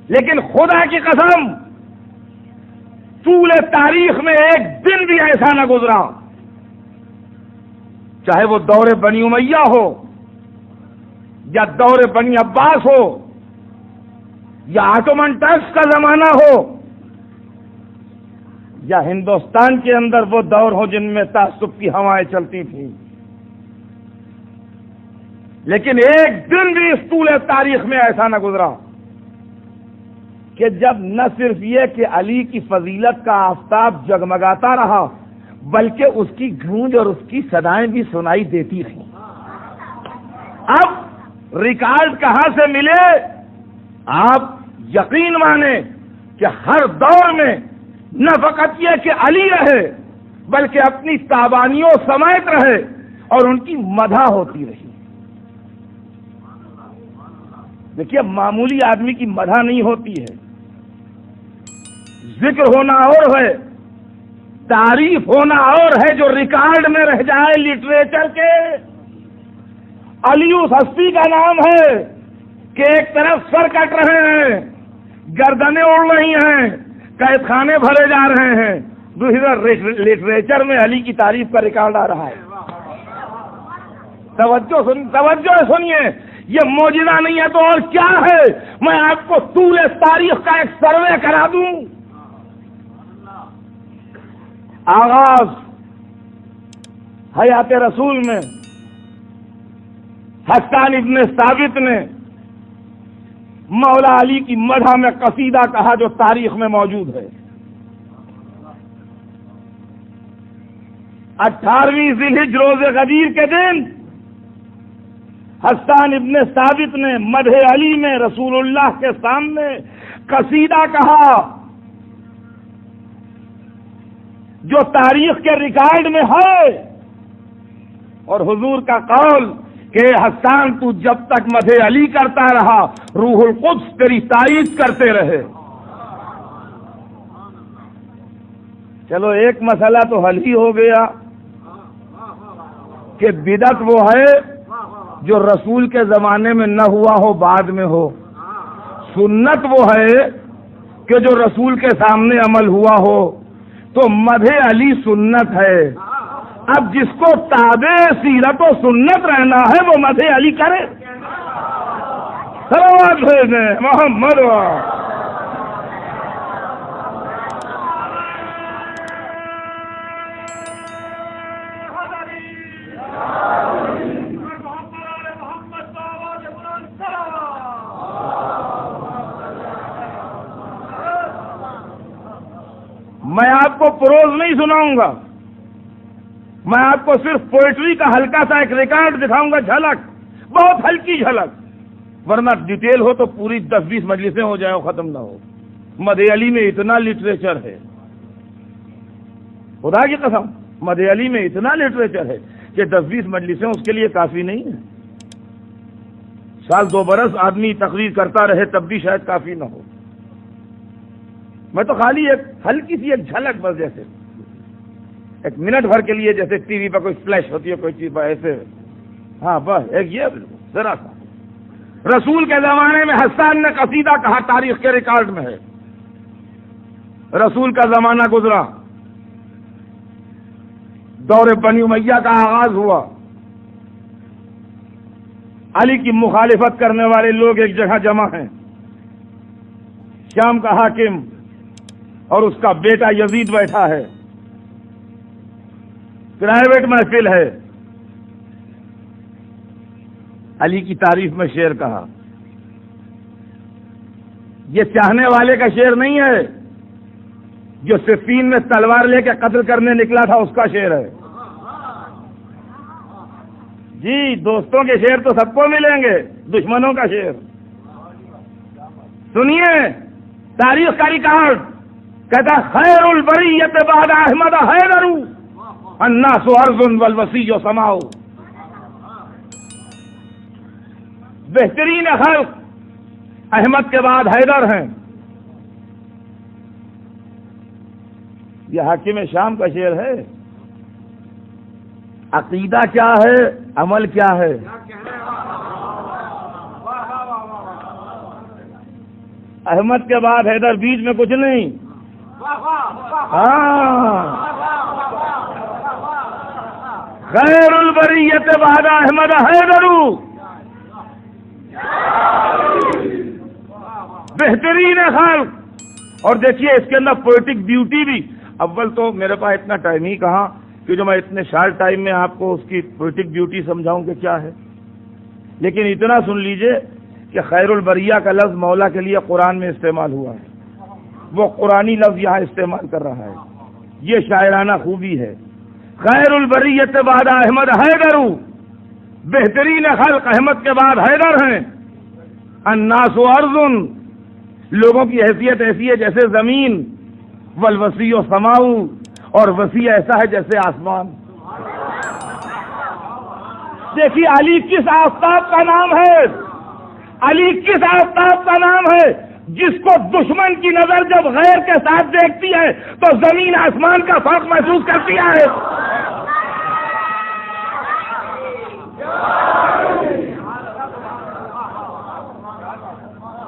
S2: لیکن خدا کی قسم طول تاریخ میں ایک دن بھی ایسا نہ گزرا، چاہے وہ دور بنی امیہ ہو یا دور بنی عباس ہو یا آٹومن ٹرکس کا زمانہ ہو یا ہندوستان کے اندر وہ دور ہو جن میں تعصب کی ہوائیں چلتی تھیں، لیکن ایک دن بھی اس طول تاریخ میں ایسا نہ گزرا کہ جب نہ صرف یہ کہ علی کی فضیلت کا آفتاب جگمگاتا رہا بلکہ اس کی گونج اور اس کی صدائیں بھی سنائی دیتی تھیں۔ اب ریکارڈ کہاں سے ملے؟ آپ یقین مانیں کہ ہر دور میں نہ فقط یہ کہ علی رہے بلکہ اپنی تابانیوں سمیت رہے اور ان کی مدح ہوتی رہی۔ دیکھیے، معمولی آدمی کی مدح نہیں ہوتی ہے، ذکر ہونا اور ہے، تعریف ہونا اور ہے، جو ریکارڈ میں رہ جائے لٹریچر کے، علی اس ہستی کا نام ہے کہ ایک طرف سر کٹ رہے ہیں، گردنیں اڑ رہی ہیں، قید خانے بھرے جا رہے ہیں، دوسری طرف لٹریچر میں علی کی تعریف کا ریکارڈ آ رہا ہے۔ توجہ سنیے، یہ معجزہ نہیں ہے تو اور کیا ہے؟ میں آپ کو طول تاریخ کا ایک سروے کرا دوں۔ آغاز حیات رسول میں حسان ابن ثابت نے مولا علی کی مدح میں قصیدہ کہا جو تاریخ میں موجود ہے۔ 18ویں ذی الحجہ روز غدیر کے دن حسان ابن ثابت نے مدح علی میں رسول اللہ کے سامنے قصیدہ کہا جو تاریخ کے ریکارڈ میں ہے، اور حضور کا قول کہ حسان تو جب تک مدح علی کرتا رہا روح القدس تیری تائید کرتے رہے۔ چلو ایک مسئلہ تو حل ہی ہو گیا کہ بدعت وہ ہے جو رسول کے زمانے میں نہ ہوا ہو بعد میں ہو، سنت وہ ہے کہ جو رسول کے سامنے عمل ہوا ہو، تو مدح علی سنت ہے۔ اب جس کو تابع سیرت و سنت رہنا ہے وہ مدح علی کرے۔ صلوات بھیجیں محمد میں آپ کو پروز نہیں سناؤں گا، میں آپ کو صرف پوئٹری کا ہلکا سا ایک ریکارڈ دکھاؤں گا، جھلک، بہت ہلکی جھلک، ورنہ ڈیٹیل ہو تو پوری 10-20 مجلسیں ہو جائیں ختم نہ ہو۔ مدح علی میں اتنا لٹریچر ہے، خدا کی قسم، مدح علی میں اتنا لٹریچر ہے کہ 10-20 مجلسیں اس کے لیے کافی نہیں ہیں۔ سال 2 برس آدمی تقریر کرتا رہے تب بھی شاید کافی نہ ہو۔ میں تو خالی ایک ہلکی سی ایک جھلک، بس جیسے ایک منٹ بھر کے لیے جیسے ٹی وی پر کوئی فلیش ہوتی ہے کوئی چیز ایسے، ہاں بس ایک یہ ذرا سا۔ رسول کے زمانے میں حسان نے قصیدہ کہا، تاریخ کے ریکارڈ میں ہے۔ رسول کا زمانہ گزرا، دور بنی امیہ کا آغاز ہوا، علی کی مخالفت کرنے والے لوگ ایک جگہ جمع ہیں، شام کا حاکم اور اس کا بیٹا یزید بیٹھا ہے، پرائیویٹ محفل ہے۔ علی کی تعریف میں شعر کہا، یہ چاہنے والے کا شعر نہیں ہے، جو صفین میں تلوار لے کے قتل کرنے نکلا تھا اس کا شعر ہے۔ جی دوستوں کے شعر تو سب کو ملیں گے، دشمنوں کا شعر سنیے۔ تاریخ کا ریکارڈ کہتا خیر البریت بعد احمد حیدر الناس ارض والوسیع سماء، بہترین خلق احمد کے بعد حیدر ہیں۔ یہ حاکم شام کا شعر ہے۔ عقیدہ کیا ہے، عمل کیا ہے؟ احمد کے بعد حیدر، بیچ میں کچھ نہیں۔ ہاں، خیر البریت بعد احمد حیدر، بہترین خلق۔ اور دیکھیے اس کے اندر پوئٹک بیوٹی بھی، اول تو میرے پاس اتنا ٹائم ہی کہاں کہ جو میں اتنے شارٹ ٹائم میں آپ کو اس کی پوئٹک بیوٹی سمجھاؤں کہ کیا ہے، لیکن اتنا سن لیجئے کہ خیر البریہ کا لفظ مولا کے لیے قرآن میں استعمال ہوا ہے، وہ قرآنی لفظ یہاں استعمال کر رہا ہے، یہ شاعرانہ خوبی ہے۔ خیر البریت بعد احمد حیدر، بہترین خلق احمد کے بعد حیدر ہیں۔ الناس ارض، لوگوں کی حیثیت ایسی ہے جیسے زمین، والوسیع سماء، اور وسیع ایسا ہے جیسے آسمان۔ دیکھیے علی کس آفتاب کا نام ہے، علی کس آفتاب کا نام ہے جس کو دشمن کی نظر جب غیر کے ساتھ دیکھتی ہے تو زمین آسمان کا فرق محسوس کرتی ہے۔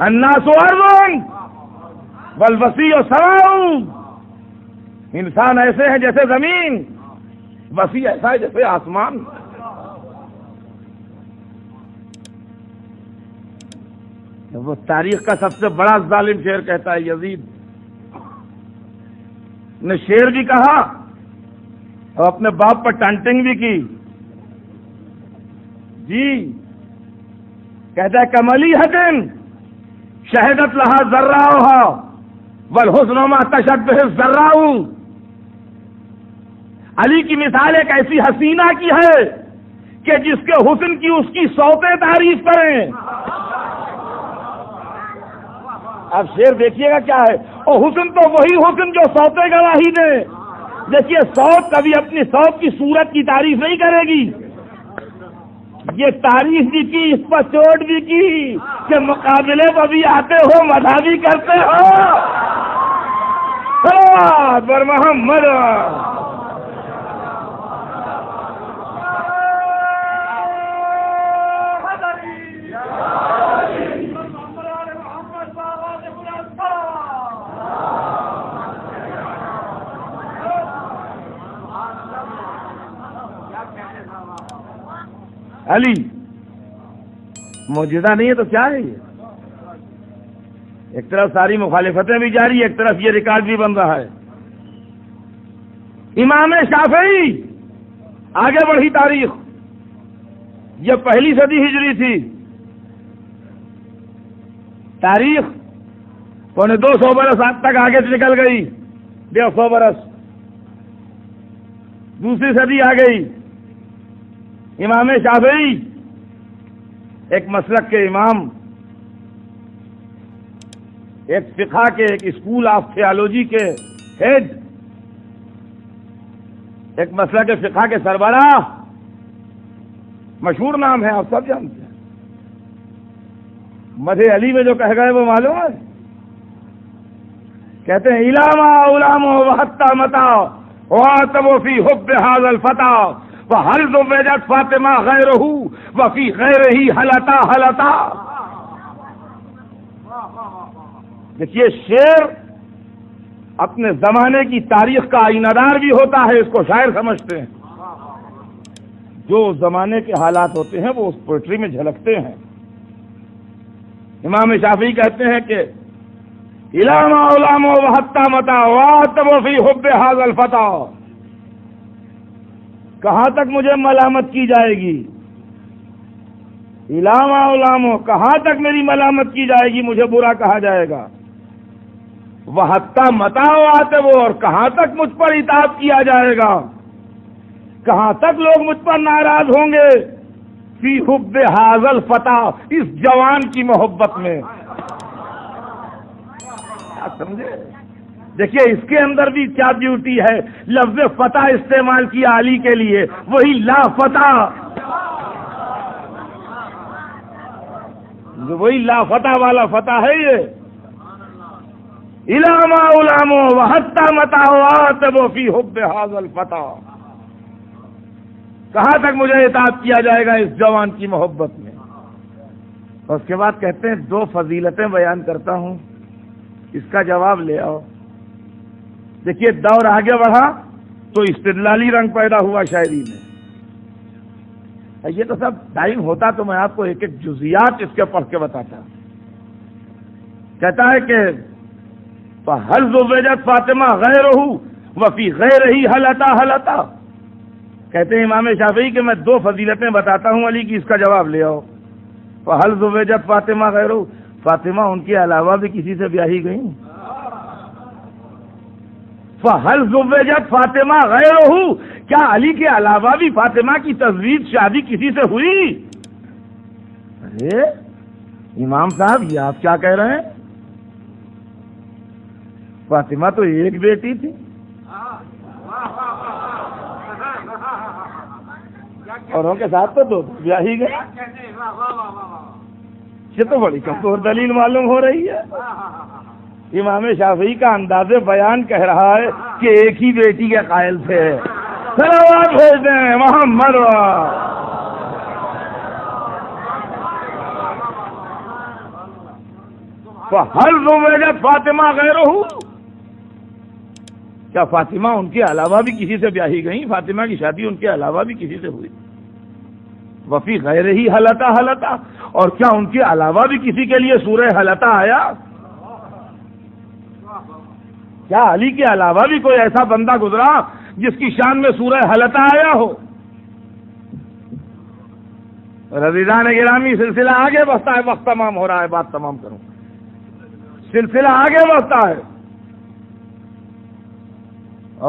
S2: الناس ارض والوسیع سواء، انسان ایسے ہیں جیسے زمین، وسیع ایسا ہے جیسے آسمان۔ وہ تاریخ کا سب سے بڑا ظالم شعر کہتا ہے، یزید نے شعر بھی کہا اور اپنے باپ پر ٹانٹنگ بھی کی۔ جی کہتا ہے کملی حدن شہدت لہا ذراؤہا والحسن ما تشد به الذراء، علی کی مثال ایک ایسی حسینہ کی ہے کہ جس کے حسن کی اس کی صوتیں تعریف کریں۔ اب شعر دیکھیے گا کیا ہے، اور حسن تو وہی حسن جو صوتیں گواہی دے۔ دیکھیے صوت کبھی اپنی صوت کی صورت کی تعریف نہیں کرے گی، یہ تعریف بھی کی، اس پر چوٹ بھی کی کہ مقابلے پر بھی آتے ہو، مدح بھی کرتے ہو۔ صلوات بر محمد۔ علی معجزہ نہیں ہے تو کیا ہے یہ؟ ایک طرف ساری مخالفتیں بھی جاری، ایک طرف یہ ریکارڈ بھی بن رہا ہے۔ امام شافعی، آگے بڑھی تاریخ، یہ پہلی صدی ہجری تھی، تاریخ 250 برس آج تک آگے سے نکل گئی، 150 برس، دوسری صدی آ گئی۔ امام شافعی ایک مسلک کے امام، ایک فقہ کے، ایک اسکول آف تھیالوجی کے ہیڈ، ایک مسلک فقہ کے سربراہ، مشہور نام ہے، آپ سب جانتے ہیں۔ مدح علی میں جو کہہ گئے وہ معلوم ہے، کہتے ہیں علامہ علامہ وحتی متا واتب فی حب هذا الفتى وهل زوجت فاطمہ غیرہ وفی غیرہ حلتا حلتا۔ دیکھیے شعر اپنے زمانے کی تاریخ کا آئینہ دار بھی ہوتا ہے، اس کو شاعر سمجھتے ہیں۔ جو زمانے کے حالات ہوتے ہیں وہ اس پوئٹری میں جھلکتے ہیں۔ امام شافعی کہتے ہیں کہ علامہ علامہ وحتی متا واتب فی حب هذا الفتى، کہاں تک مجھے ملامت کی جائے گی؟ علامہ علامہ، کہاں تک میری ملامت کی جائے گی، مجھے برا کہا جائے گا؟ وحتی متا واتب، اور کہاں تک مجھ پر اطاعت کیا جائے گا، کہاں تک لوگ مجھ پر ناراض ہوں گے؟ فی حب هذا الفتى، اس جوان کی محبت میں۔ سمجھے؟ دیکھیے اس کے اندر بھی کیا بیوٹی ہے، لفظ فتح استعمال کیا علی کے لیے، وہی لا فتح، وہی لا فتح والا فتح ہے یہ۔ علامہ علامہ وحتی متا واتب فی حب هذا الفتى، کہاں تک مجھے اطاعت کیا جائے گا اس جوان کی محبت میں؟ اور اس کے بعد کہتے ہیں دو فضیلتیں بیان کرتا ہوں، اس کا جواب لے آؤ۔ دیکھیے دور آگے بڑھا تو استدلالی رنگ پیدا ہوا شاعری میں۔ یہ تو سب ٹائم ہوتا تو میں آپ کو ایک ایک جزیات اس کے پڑھ کے بتاتا۔ کہتا ہے کہ فَهَلْ زُوِّجَتْ فاطمہ غیرہ وفی غیرہ حلتا حلتا، کہتے ہیں امام شافعی کہ میں دو فضیلتیں بتاتا ہوں علی کی، اس کا جواب لے آؤ۔ فَهَلْ زُوِّجَتْ فاطمہ غیرہ، فاطمہ ان کے علاوہ بھی کسی سے بیاہی گئی؟ فَهَلْ زُوِّجَتْ فاطمہ غیرہ، کیا علی کے علاوہ بھی فاطمہ کی تزویج شادی کسی سے ہوئی؟ ارے امام صاحب یہ آپ کیا کہہ رہے ہیں؟ فاطمہ تو ایک بیٹی تھی، اوروں کے ساتھ تو دو بیاہی گئے، یہ تو بڑی کمزور دلیل معلوم ہو رہی ہے۔ امام شافعی کا انداز بیان کہہ رہا ہے کہ ایک ہی بیٹی کے قائل تھے۔ صلوات بھیج دیں محمد۔ فَهَلْ زُوِّجَتْ فَاطِمَةُ غَيْرُهُ، کیا فاطمہ ان کے علاوہ بھی کسی سے بیاہی گئیں؟ فاطمہ کی شادی ان کے علاوہ بھی کسی سے ہوئی؟ وفی غیر ہی حلتا، اور کیا ان کے علاوہ بھی کسی کے لیے سورہ حلتا آیا؟ کیا علی کے علاوہ بھی کوئی ایسا بندہ گزرا جس کی شان میں سورہ حلتا آیا ہو؟ رضیدان گرامی، سلسلہ آگے بڑھتا ہے، وقت تمام ہو رہا ہے، بات تمام کروں، سلسلہ آگے بڑھتا ہے،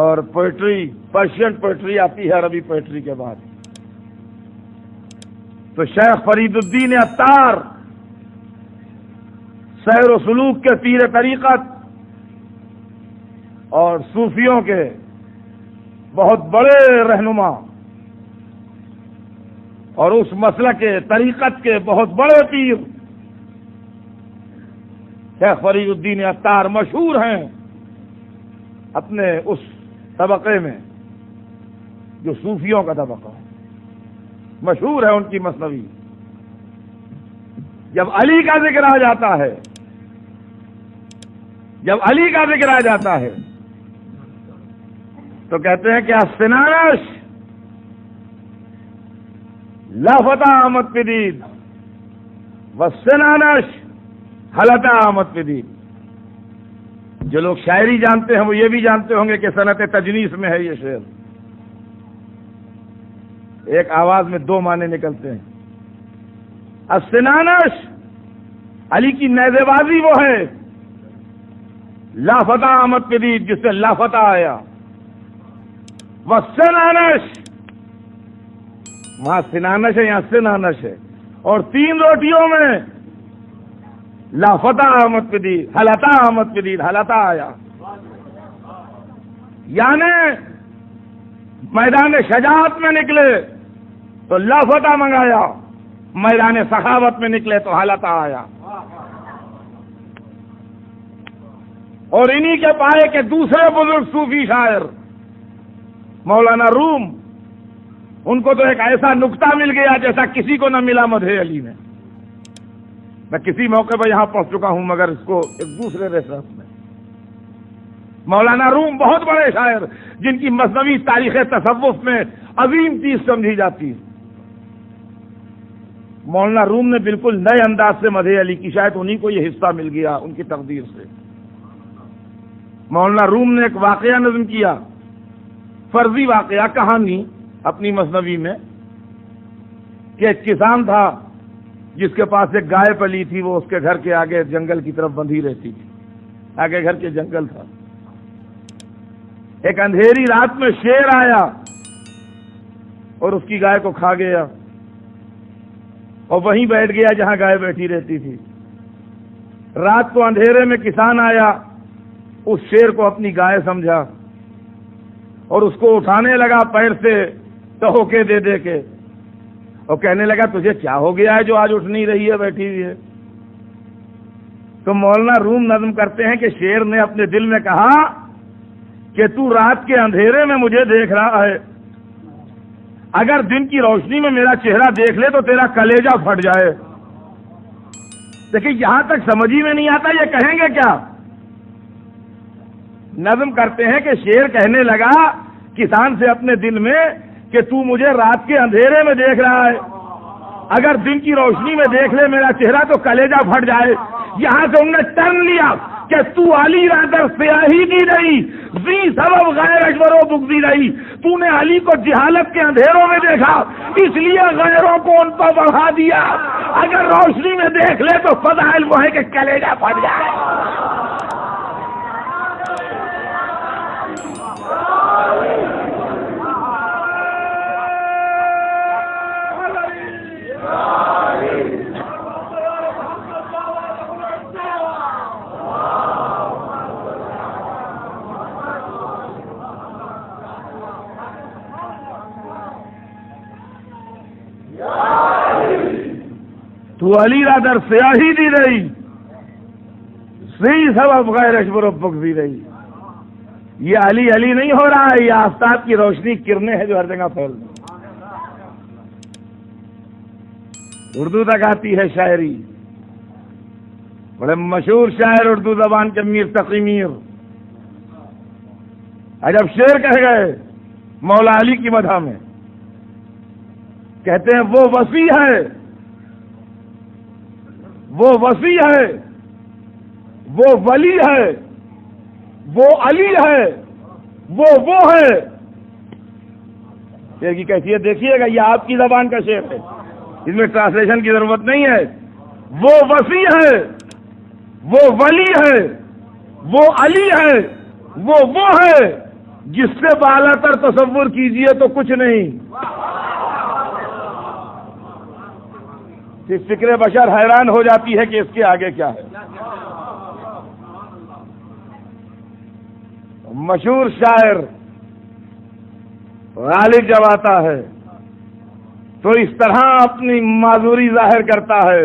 S2: اور پوئٹری، پرشین پوئٹری آتی ہے عربی پوئٹری کے بعد۔ تو شیخ فرید الدین عطار سیر و سلوک کے پیر طریقت اور صوفیوں کے بہت بڑے رہنما اور اس مسلک کے طریقت کے بہت بڑے پیر شیخ فرید الدین عطار مشہور ہیں اپنے اس طبقے میں جو صوفیوں کا طبقہ ہے، مشہور ہے ان کی مثنوی۔ جب علی کا ذکر آ جاتا ہے، جب علی کا ذکر آ جاتا ہے تو کہتے ہیں کہ السنانش لافت آمد پدید والسنانش حلت آمد پدید۔ جو لوگ شاعری جانتے ہیں وہ یہ بھی جانتے ہوں گے کہ صنعت تجنیس میں ہے یہ شعر، ایک آواز میں دو معنی نکلتے ہیں۔ السنانش علی کی نیزے بازی وہ ہے، لافتہ آمد پدید جس سے لافتہ آیا، والسنانش وہاں سنانش ہے یہاں سنانش ہے، اور تین روٹیوں میں لافتہ آمد پدید، حلتا آمد پدید، حلتا آیا، یعنی میدان شجاعت میں نکلے تو لافتہ منگایا، میدان سخاوت میں نکلے تو حلتا آیا۔ اور انہی کے پائے کہ دوسرے بزرگ صوفی شاعر مولانا روم، ان کو تو ایک ایسا نکتہ مل گیا جیسا کسی کو نہ ملا مدح علی میں۔ میں کسی موقع پر یہاں پہنچ چکا ہوں مگر اس کو ایک دوسرے ریفرنس میں۔ مولانا روم بہت بڑے شاعر جن کی مثنوی تاریخ تصوف میں عظیم چیز سمجھی جاتی ہے، مولانا روم نے بالکل نئے انداز سے مدح علی کی، شاید انہی کو یہ حصہ مل گیا ان کی تقدیر سے۔ مولانا روم نے ایک واقعہ نظم کیا، فرضی واقعہ، کہانی اپنی مثنوی میں، کہ ایک کسان تھا جس کے پاس ایک گائے پلی تھی، وہ اس کے گھر کے آگے جنگل کی طرف بندھی رہتی تھی، آگے گھر کے جنگل تھا۔ ایک اندھیری رات میں شیر آیا اور اس کی گائے کو کھا گیا، اور وہیں بیٹھ گیا جہاں گائے بیٹھی رہتی تھی۔ رات کو اندھیرے میں کسان آیا، اس شیر کو اپنی گائے سمجھا اور اس کو اٹھانے لگا پیر سے ٹہوکے دے دے کے، اور کہنے لگا تجھے کیا ہو گیا ہے جو آج اٹھ نہیں رہی ہے، بیٹھی ہوئی ہے؟ تو مولانا روم نظم کرتے ہیں کہ شیر نے اپنے دل میں کہا کہ تو رات کے اندھیرے میں مجھے دیکھ رہا ہے، اگر دن کی روشنی میں میرا چہرہ دیکھ لے تو تیرا کلیجہ پھٹ جائے۔ دیکھیں یہاں تک سمجھ ہی میں نہیں آتا یہ کہیں گے کیا۔ نظم کرتے ہیں کہ شیر کہنے لگا کسان سے اپنے دل میں کہ تو مجھے رات کے اندھیرے میں دیکھ رہا ہے، اگر دن کی روشنی میں دیکھ لے میرا چہرہ تو کلیجہ پھٹ جائے۔ یہاں سے انہوں نے ٹرن لیا کہ تو علی را در سیاہی دی رہی، ذی سبب غیر اجبر و بغضی رہی، تو نے علی کو جہالت کے اندھیروں میں دیکھا اس لیے غیروں کو ان پر بڑھا دیا، اگر روشنی میں دیکھ لے تو فضائل وہ ہے کہ کلیجہ پھٹ جائے۔ تو علی را در سیاہی دی رہی، ذی سبب غیر اجبر و بغضی رہی۔ یہ علی علی نہیں ہو رہا ہے، یہ آفتاب کی روشنی کرنیں ہیں جو ہر جگہ پھیل رہی۔ اردو تک آتی ہے شاعری، بڑے مشہور شاعر اردو زبان کے میر تقی میر عجب شعر کہہ گئے مولا علی کی مدح میں. کہتے ہیں وہ وسیع ہے، وہ وسیع ہے، وہ ولی ہے، وہ علی ہے، وہ ہے. شعر کی کیفیت دیکھیے گا، یہ آپ کی زبان کا شعر ہے، اس میں ٹرانسلیشن کی ضرورت نہیں ہے. وہ وسیع ہے، وہ ولی ہے، وہ علی ہے، وہ ہے جس سے بالا تر تصور کیجئے تو کچھ نہیں. فکر بشر حیران ہو جاتی ہے کہ اس کے آگے کیا ہے. مشہور شاعر غالب جب آتا ہے تو اس طرح اپنی معذوری ظاہر کرتا ہے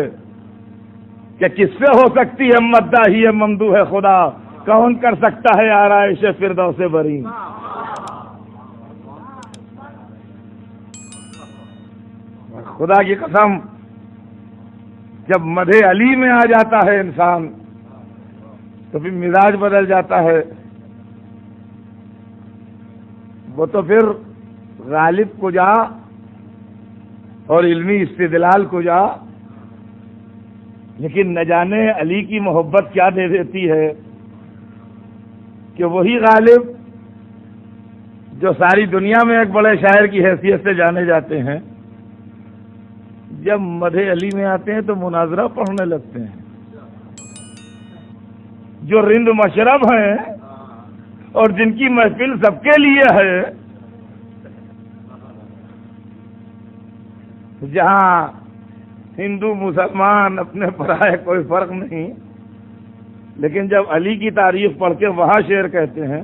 S2: کہ کس سے ہو سکتی ہے مداحی ممدوح خدا، کون کر سکتا ہے آرائش فردوس بری. خدا کی قسم جب مدح علی میں آ جاتا ہے انسان تو پھر مزاج بدل جاتا ہے. وہ تو پھر غالب کو جا اور علمی استدلال کو جا، لیکن نہ جانے علی کی محبت کیا دے دیتی ہے کہ وہی غالب جو ساری دنیا میں ایک بڑے شاعر کی حیثیت سے جانے جاتے ہیں، جب مدح علی میں آتے ہیں تو مناظرہ پڑھنے لگتے ہیں. جو رند مشرب ہیں اور جن کی محفل سب کے لیے ہے، جہاں ہندو مسلمان اپنے پرائے کوئی فرق نہیں، لیکن جب علی کی تعریف پڑھ کے وہاں شعر کہتے ہیں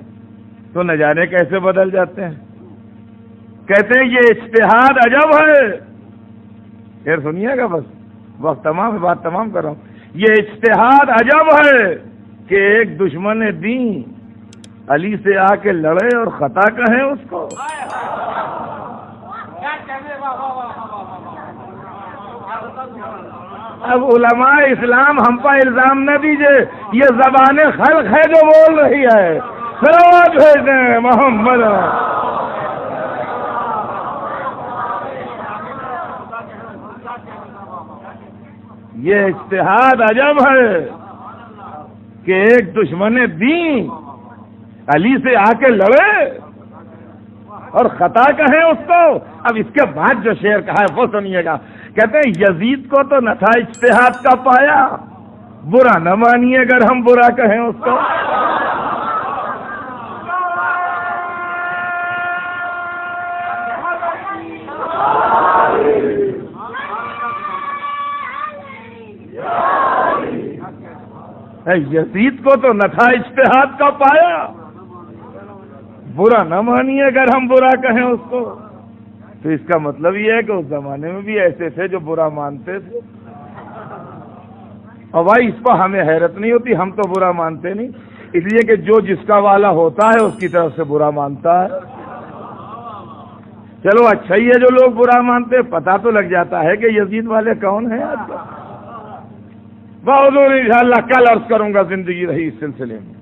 S2: تو نہ جانے کیسے بدل جاتے ہیں. کہتے ہیں یہ اجتہاد عجب ہے. پھر سنیے گا، بس وقت تمام، بات تمام کر رہا ہوں. یہ اجتہاد عجب ہے کہ ایک دشمن دین علی سے آ کے لڑے اور خطا کہیں اس کو. اب علماء اسلام ہم پر الزام نہ دیجئے، یہ زبان خلق ہے جو بول رہی ہے. صلوات بھیجیں محمد. یہ اجتہاد عجب ہے کہ ایک دشمن دین علی سے آ کے لڑے اور خطا کہیں اس کو. اب اس کے بعد جو شعر کہا ہے وہ سنیے گا. کہتے ہیں یزید کو تو نہ تھا اجتہاد کا پایا، برا نہ مانیے اگر ہم برا کہیں اس کو. یزید کو تو نہ تھا اجتہاد کا پایا، برا نہ مانیے اگر ہم برا کہیں اس کو. تو اس کا مطلب یہ ہے کہ اس زمانے میں بھی ایسے تھے جو برا مانتے تھے. اور بھائی اس پر ہمیں حیرت نہیں ہوتی، ہم تو برا مانتے نہیں، اس لیے کہ جو جس کا والا ہوتا ہے اس کی طرف سے برا مانتا ہے. چلو اچھا ہی ہے جو لوگ برا مانتے، پتہ تو لگ جاتا ہے کہ یزید والے کون ہیں. آج بہت انشاءاللہ کل عرض کروں گا زندگی رہی اس سلسلے میں.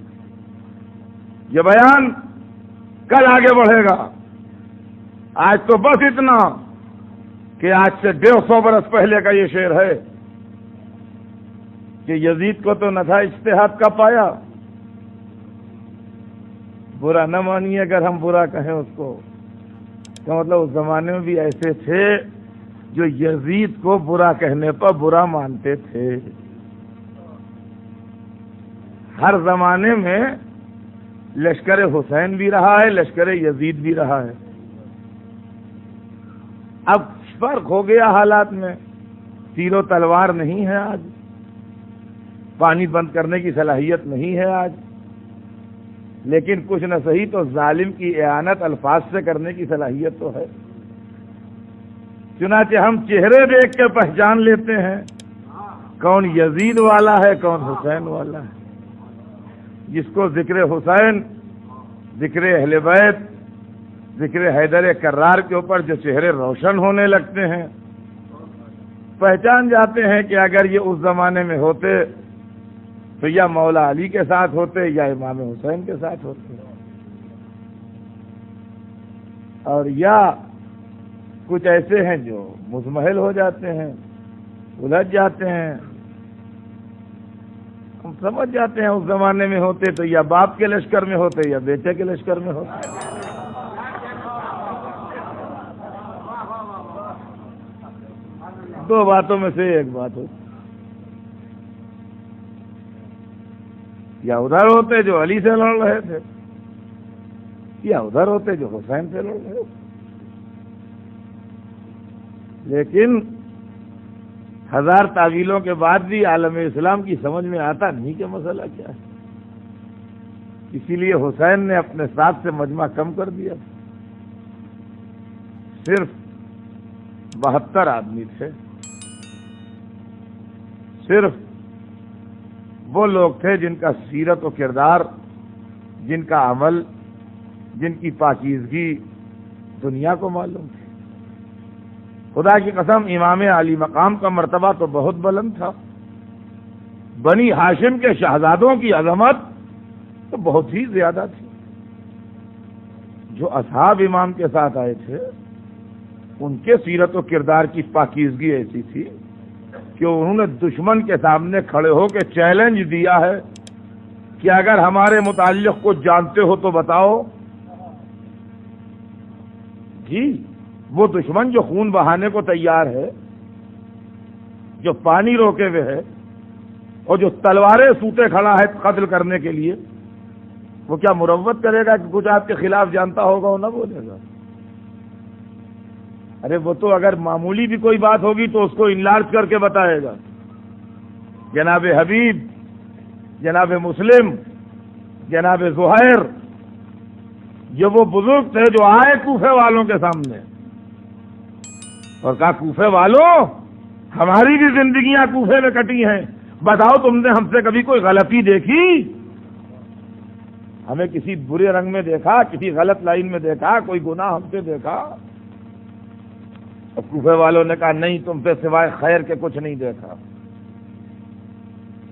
S2: یہ بیان کل آگے بڑھے گا. آج تو بس اتنا کہ آج سے 150 برس پہلے کا یہ شعر ہے کہ یزید کو تو نہ تھا اجتہاد کا پایا، برا نہ مانیے اگر ہم برا کہیں اس کو. تو مطلب اس زمانے میں بھی ایسے تھے جو یزید کو برا کہنے پر برا مانتے تھے. ہر زمانے میں لشکر حسین بھی رہا ہے، لشکر یزید بھی رہا ہے. اب فرق ہو گیا حالات میں، تیر و تلوار نہیں ہے آج، پانی بند کرنے کی صلاحیت نہیں ہے آج، لیکن کچھ نہ صحیح تو ظالم کی اعانت الفاظ سے کرنے کی صلاحیت تو ہے. چنانچہ ہم چہرے دیکھ کے پہچان لیتے ہیں کون یزید والا ہے کون حسین والا ہے. جس کو ذکر حسین، ذکر اہل بیت، ذکر حیدر کرار کے اوپر جو چہرے روشن ہونے لگتے ہیں، پہچان جاتے ہیں کہ اگر یہ اس زمانے میں ہوتے تو یا مولا علی کے ساتھ ہوتے یا امام حسین کے ساتھ ہوتے، اور یا کچھ ایسے ہیں جو مزمحل ہو جاتے ہیں، الجھ جاتے ہیں. ہم سمجھ جاتے ہیں اس زمانے میں ہوتے تو یا باپ کے لشکر میں ہوتے یا بیٹے کے لشکر میں ہوتے. دو باتوں میں سے ایک بات ہوتی، یا ادھر ہوتے جو علی سے لڑ رہے تھے یا ادھر ہوتے جو حسین سے لڑ رہے تھے. لیکن ہزار تعویلوں کے بعد بھی عالم اسلام کی سمجھ میں آتا نہیں کہ مسئلہ کیا ہے. اسی لیے حسین نے اپنے ساتھ سے مجمع کم کر دیا. صرف 72 آدمی تھے. صرف وہ لوگ تھے جن کا سیرت و کردار، جن کا عمل، جن کی پاکیزگی دنیا کو معلوم تھی. خدا کی قسم امام علی مقام کا مرتبہ تو بہت بلند تھا. بنی ہاشم کے شہزادوں کی عظمت تو بہت ہی زیادہ تھی. جو اصحاب امام کے ساتھ آئے تھے ان کے سیرت و کردار کی پاکیزگی ایسی تھی کہ انہوں نے دشمن کے سامنے کھڑے ہو کے چیلنج دیا ہے کہ اگر ہمارے متعلق کو جانتے ہو تو بتاؤ. جی وہ دشمن جو خون بہانے کو تیار ہے، جو پانی روکے ہوئے ہے اور جو تلواریں سوتے کھڑا ہے قتل کرنے کے لیے، وہ کیا مروت کرے گا کہ کچھ آپ کے خلاف جانتا ہوگا وہ نہ بولے گا؟ ارے وہ تو اگر معمولی بھی کوئی بات ہوگی تو اس کو انلارج کر کے بتائے گا. جناب حبیب، جناب مسلم، جناب زہیر، یہ وہ بزرگ تھے جو آئے کوفے والوں کے سامنے اور کہا کوفے والوں ہماری بھی زندگیاں کوفے میں کٹی ہیں، بتاؤ تم نے ہم سے کبھی کوئی غلطی دیکھی؟ ہمیں کسی برے رنگ میں دیکھا، کسی غلط لائن میں دیکھا، کوئی گناہ ہم سے دیکھا؟ اور کوفے والوں نے کہا نہیں، تم سے سوائے خیر کے کچھ نہیں دیکھا.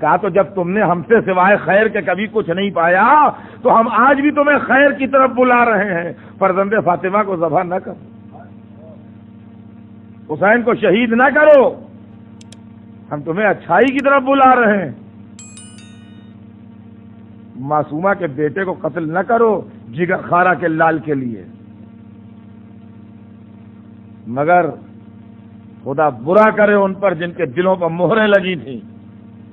S2: کہا تو جب تم نے ہم سے سوائے خیر کے کبھی کچھ نہیں پایا تو ہم آج بھی تمہیں خیر کی طرف بلا رہے ہیں. فرزند فاطمہ کو ذبح نہ کرو، حسین کو شہید نہ کرو، ہم تمہیں اچھائی کی طرف بلا رہے ہیں. معصومہ کے بیٹے کو قتل نہ کرو جگر خارا کے لال کے لیے. مگر خدا برا کرے ان پر جن کے دلوں پر مہریں لگی تھیں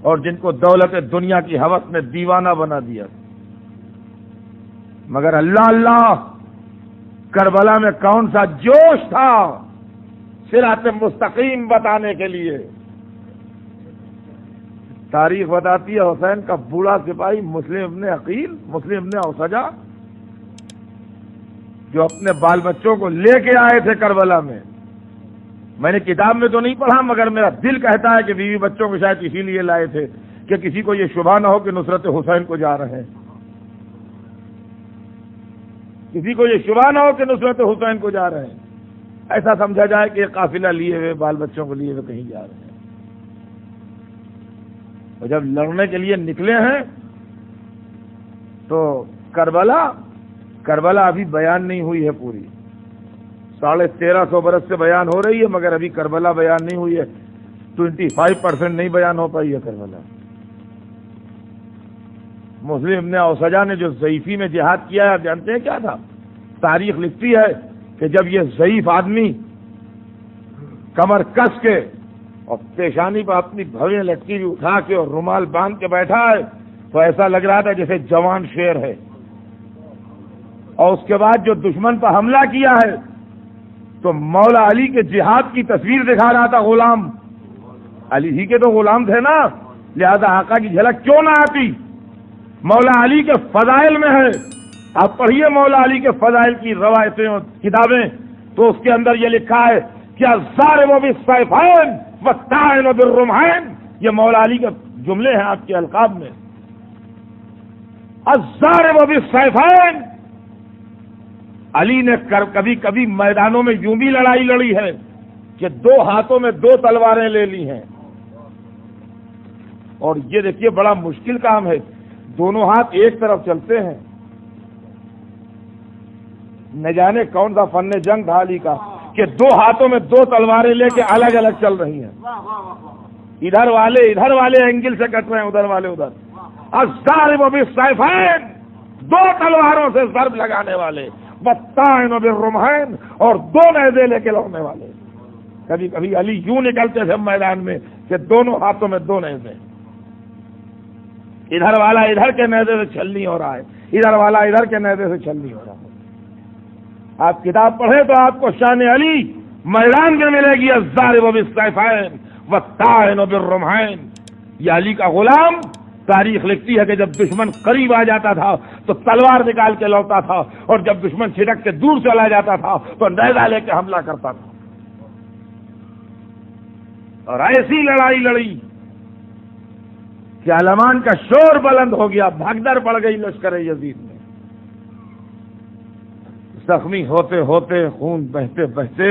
S2: اور جن کو دولت دنیا کی ہوس نے دیوانہ بنا دیا. مگر اللہ اللہ، کربلا میں کون سا جوش تھا صراط مستقیم بتانے کے لیے. تاریخ بتاتی ہے حسین کا بوڑھا سپاہی مسلم ابن عقیل، مسلم ابن اوسجا، جو اپنے بال بچوں کو لے کے آئے تھے کربلا میں. میں نے کتاب میں تو نہیں پڑھا مگر میرا دل کہتا ہے کہ بیوی بچوں کو شاید اسی لیے لائے تھے کہ کسی کو یہ شبہ نہ ہو کہ نصرت حسین کو جا رہے ہیں، کسی کو یہ شبہ نہ ہو کہ نصرت حسین کو جا رہے ہیں. ایسا سمجھا جائے کہ یہ قافلہ لیے ہوئے بال بچوں کو لیے ہوئے کہیں جا رہے ہیں. اور جب لڑنے کے لیے نکلے ہیں تو کربلا ابھی بیان نہیں ہوئی ہے پوری. 1350 برس سے بیان ہو رہی ہے مگر ابھی کربلا بیان نہیں ہوئی ہے. 25% نہیں بیان ہو پائی ہے کربلا. مسلم ابن اوسجا نے جو ضعیفی میں جہاد کیا ہے آپ جانتے ہیں کیا تھا؟ تاریخ لکھتی ہے کہ جب یہ ضعیف آدمی کمر کس کے اور پیشانی پر اپنی بھویں لٹکی بھی اٹھا کے اور رومال باندھ کے بیٹھا ہے تو ایسا لگ رہا تھا جیسے جوان شیر ہے. اور اس کے بعد جو دشمن پر حملہ کیا ہے تو مولا علی کے جہاد کی تصویر دکھا رہا تھا. غلام علی ہی کے تو غلام تھے نا، لہذا آقا کی جھلک کیوں نہ آتی؟ مولا علی کے فضائل میں ہے. آپ پڑھیے مولا علی کے فضائل کی روایتیں اور کتابیں تو اس کے اندر یہ لکھا ہے کہ الضارب بالسیفین والطاعن بالرمحین. یہ مولا علی کے جملے ہیں آپ کے القاب میں. الضارب بالسیفین، علی نے کبھی کبھی میدانوں میں یوں بھی لڑائی لڑی ہے کہ 2 ہاتھوں میں 2 تلواریں لے لی ہیں. اور یہ دیکھیے بڑا مشکل کام ہے، دونوں ہاتھ ایک طرف چلتے ہیں، نہ جانے کون سا فن جنگ تھا علی کا کہ دو ہاتھوں میں دو تلواریں لے کے الگ الگ چل رہی ہیں، ادھر والے اینگل سے کٹ رہے ہیں، ادھر والے ادھر، الضارب بالسیفین، دو تلواروں سے ضرب لگانے والے، والطاعن بالرمحین، اور دو نیزے لے کے لڑنے والے۔ کبھی کبھی علی یوں نکلتے تھے میدان میں کہ دونوں ہاتھوں میں دو نیزے، ادھر والا ادھر کے نیزے سے چھلنی ہو رہا ہے، ادھر والا ادھر کے نیزے سے چھلنی ہو رہا ہے۔ آپ کتاب پڑھیں تو آپ کو شان علی میدان میں ملے گی، الضارب بالسیفین والطاعن بالرمحین۔ یہ علی کا غلام، تاریخ لکھتی ہے کہ جب دشمن قریب آ جاتا تھا تو تلوار نکال کے لوٹتا تھا، اور جب دشمن چھٹک کے دور چلا جاتا تھا تو نیزہ لے کے حملہ کرتا تھا، اور ایسی لڑائی لڑی کہ علمان کا شور بلند ہو گیا، بھگدڑ پڑ گئی لشکر یزید میں، زخمی ہوتے ہوتے، خون بہتے بہتے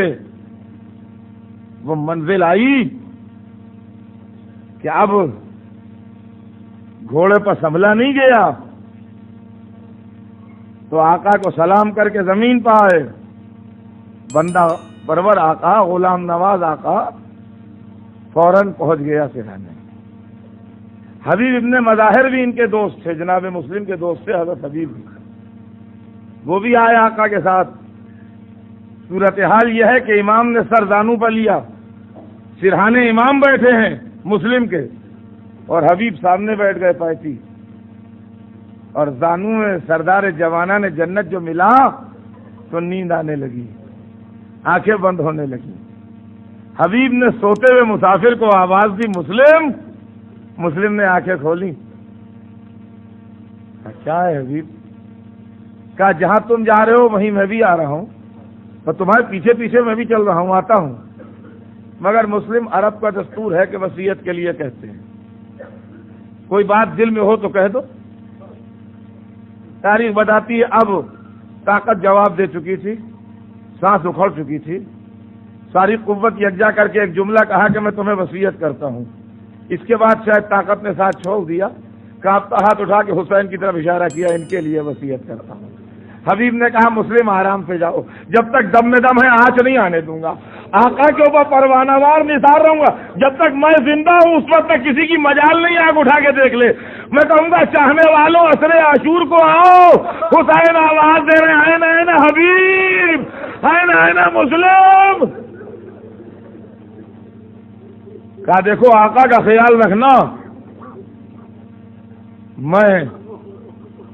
S2: وہ منزل آئی کہ اب گھوڑے پر سنبھلا نہیں گیا، تو آقا کو سلام کر کے زمین پہ آئے، بندہ پرور آقا، غلام نواز آقا فوراً پہنچ گیا سرانے۔ حبیب ابن مظاہر بھی ان کے دوست تھے، جناب مسلم کے دوست تھے حضرت حبیب بھی، وہ بھی آئے آقا کے ساتھ۔ صورتحال یہ ہے کہ امام نے سر زانو پر لیا، سرہانے امام بیٹھے ہیں مسلم کے، اور حبیب سامنے بیٹھ گئے پائتی، اور زانو میں سردار جوانہ نے جنت جو ملا تو نیند آنے لگی، آنکھیں بند ہونے لگی۔ حبیب نے سوتے ہوئے مسافر کو آواز دی، مسلم، مسلم نے آنکھیں کھولی، کیا ہے حبیب؟ کہا جہاں تم جا رہے ہو وہیں میں بھی آ رہا ہوں، اور تمہارے پیچھے پیچھے میں بھی چل رہا ہوں، آتا ہوں، مگر مسلم عرب کا دستور ہے کہ وصیت کے لیے کہتے ہیں، کوئی بات دل میں ہو تو کہہ دو۔ تاریخ بتاتی ہے اب طاقت جواب دے چکی تھی، سانس اکھڑ چکی تھی، ساری قوت یکجا کر کے ایک جملہ کہا کہ میں تمہیں وصیت کرتا ہوں۔ اس کے بعد شاید طاقت نے ساتھ چھوڑ دیا، کانپتا ہاتھ اٹھا کے حسین کی طرف اشارہ کیا، ان کے لیے وصیت کرتا ہوں۔ حبیب نے کہا مسلم آرام سے جاؤ، جب تک دم میں دم ہے آنچ نہیں آنے دوں گا، آقا کے اوپر پروانہ وار نثار رہوں گا، جب تک میں زندہ ہوں اس وقت تک کسی کی مجال نہیں آنکھ اٹھا کے دیکھ لے۔ میں کہوں گا چاہنے والوں عصر عاشور کو آؤ، حسین آواز دے رہے ہیں، این حبیب، این مسلم۔ کہا دیکھو آقا کا خیال رکھنا، میں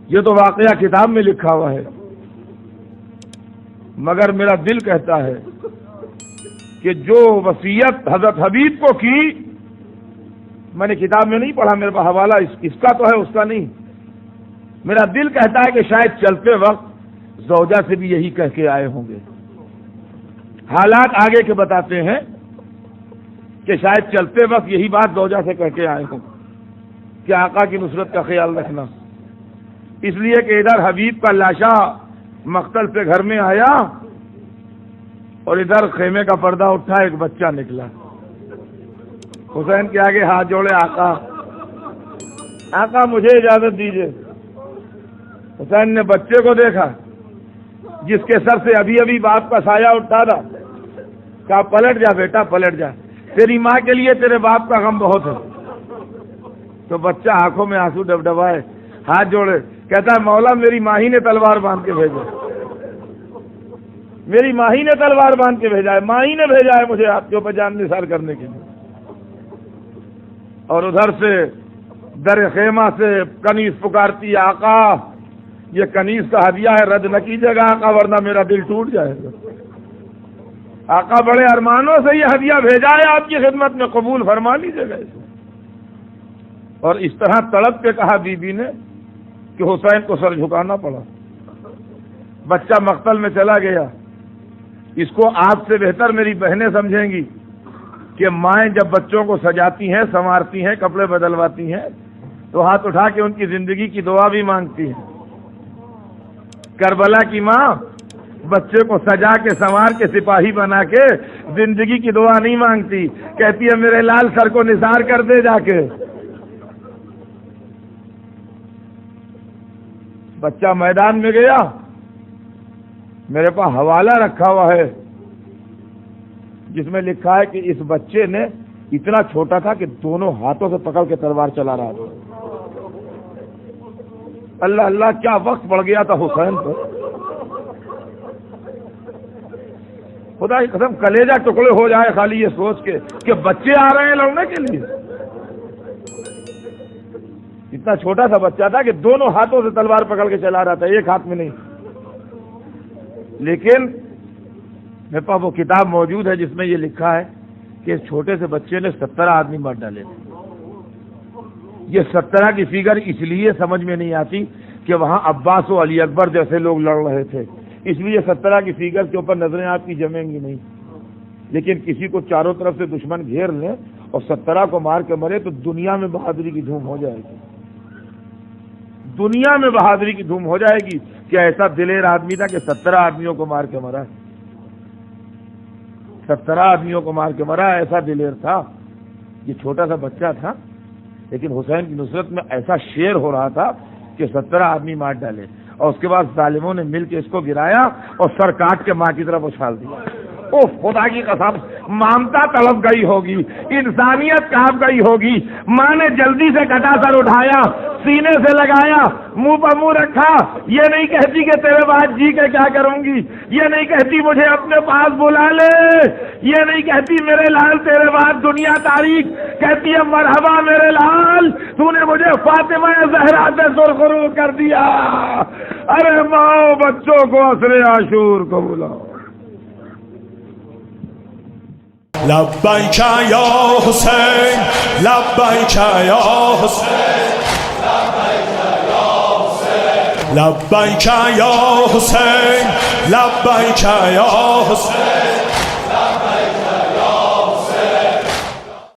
S2: یہ تو واقعہ کتاب میں لکھا ہوا ہے، مگر میرا دل کہتا ہے کہ جو وصیت حضرت حبیب کو کی، میں نے کتاب میں نہیں پڑھا، میرے پاس حوالہ اس کا تو ہے، اس کا نہیں، میرا دل کہتا ہے کہ شاید چلتے وقت زوجہ سے بھی یہی کہہ کے آئے ہوں گے۔ حالات آگے کے بتاتے ہیں کہ شاید چلتے وقت یہی بات زوجہ سے کہہ کے آئے ہوں کہ آقا کی نصرت کا خیال رکھنا، اس لیے کہ ادھر حبیب کا لاشا مقتل سے گھر میں آیا، اور ادھر خیمے کا پردہ اٹھا، ایک بچہ نکلا، حسین کے آگے ہاتھ جوڑے، آقا آقا مجھے اجازت دیجیے۔ حسین نے بچے کو دیکھا جس کے سر سے ابھی ابھی باپ کا سایہ اٹھا تھا، کہا پلٹ جا بیٹا پلٹ جا، تیری ماں کے لیے تیرے باپ کا غم بہت ہے۔ تو بچہ آنکھوں میں آنسو ڈبڈبائے، ہاتھ جوڑے، کہتا ہے مولا میری ماں ہی نے تلوار باندھ کے بھیجا، میری ماں ہی نے تلوار باندھ کے بھیجا ہے، ماں ہی نے بھیجا ہے مجھے آپ کے اوپر جان نثار کرنے کے لیے۔ اور ادھر سے در خیمہ سے کنیز پکارتی، آقا یہ کنیز کا ہدیہ ہے، رد نہ کیجیے گا آقا ورنہ میرا دل ٹوٹ جائے گا۔ آقا بڑے ارمانوں سے یہ ہدیہ بھیجا ہے آپ کی خدمت میں، قبول فرما لیجیے گا اسے۔ اور اس طرح تڑپ کے کہا بی بی نے کہ حسین کو سر جھکانا پڑا۔ بچہ مقتل میں چلا گیا۔ اس کو آپ سے بہتر میری بہنیں سمجھیں گی کہ مائیں جب بچوں کو سجاتی ہیں، سنوارتی ہیں، کپڑے بدلواتی ہیں تو ہاتھ اٹھا کے ان کی زندگی کی دعا بھی مانگتی ہیں۔ کربلا کی ماں بچے کو سجا کے سنوار کے سپاہی بنا کے زندگی کی دعا نہیں مانگتی، کہتی ہے میرے لال سر کو نثار کر دے جا کے، بچہ میدان میں گیا، میرے پاس حوالہ رکھا ہوا ہے جس میں لکھا ہے کہ اس بچے نے اتنا چھوٹا تھا کہ دونوں ہاتھوں سے پکڑ کے تلوار چلا رہا تھا۔ اللہ اللہ، کیا وقت پڑ گیا تھا حسین کو، خدا کی قسم کلیجہ ٹکڑے ہو جائے خالی یہ سوچ کے کہ بچے آ رہے ہیں لڑنے کے لیے۔ اتنا چھوٹا سا بچہ تھا کہ دونوں ہاتھوں سے تلوار پکڑ کے چلا رہا تھا، ایک ہاتھ میں نہیں۔ لیکن میرے پاس وہ کتاب موجود ہے جس میں یہ لکھا ہے کہ اس چھوٹے سے بچے نے 17 آدمی مار ڈالے تھے۔ یہ 17 کی فگر اس لیے سمجھ میں نہیں آتی کہ وہاں عباس و علی اکبر جیسے لوگ لڑ رہے تھے، اس لیے 17 کی فگر کے اوپر نظریں آپ کی جمیں گی نہیں۔ لیکن کسی کو چاروں طرف سے دشمن گھیر لیں اور 17 کو مار کے مرے تو دنیا میں بہادری کی دھوم ہو جائے گی، دنیا میں بہادری کی دھوم ہو جائے گی کہ ایسا دلیر آدمی تھا کہ 17 آدمیوں کو مار کے مرا، 17 آدمیوں کو مار کے مرا، ایسا دلیر تھا۔ یہ چھوٹا سا بچہ تھا لیکن حسین کی نصرت میں ایسا شیر ہو رہا تھا کہ 17 آدمی مار ڈالے، اور اس کے بعد ظالموں نے مل کے اس کو گرایا اور سر کاٹ کے ماں کی طرف اچھال دیا۔ او خدا کی قسم، مامتا تڑپ گئی ہوگی، انسانیت کانپ گئی ہوگی۔ ماں نے جلدی سے کٹا سر اٹھایا، سینے سے لگایا، منہ پر منہ رکھا۔ یہ نہیں کہتی کہ تیرے بعد جی کے کیا کروں گی، یہ نہیں کہتی مجھے اپنے پاس بلا لے، یہ نہیں کہتی میرے لال تیرے بعد دنیا تاریخ، کہتی ہے مرحبا میرے لال، تو نے مجھے فاطمہ زہرا سے سرخرو کر دیا۔ ارے ماں بچوں کو عصر عاشور کو بلاؤ۔
S3: لبیک یا حسین، لبیک یا حسین، لبیک یا حسین، لبیک یا حسین، لبیک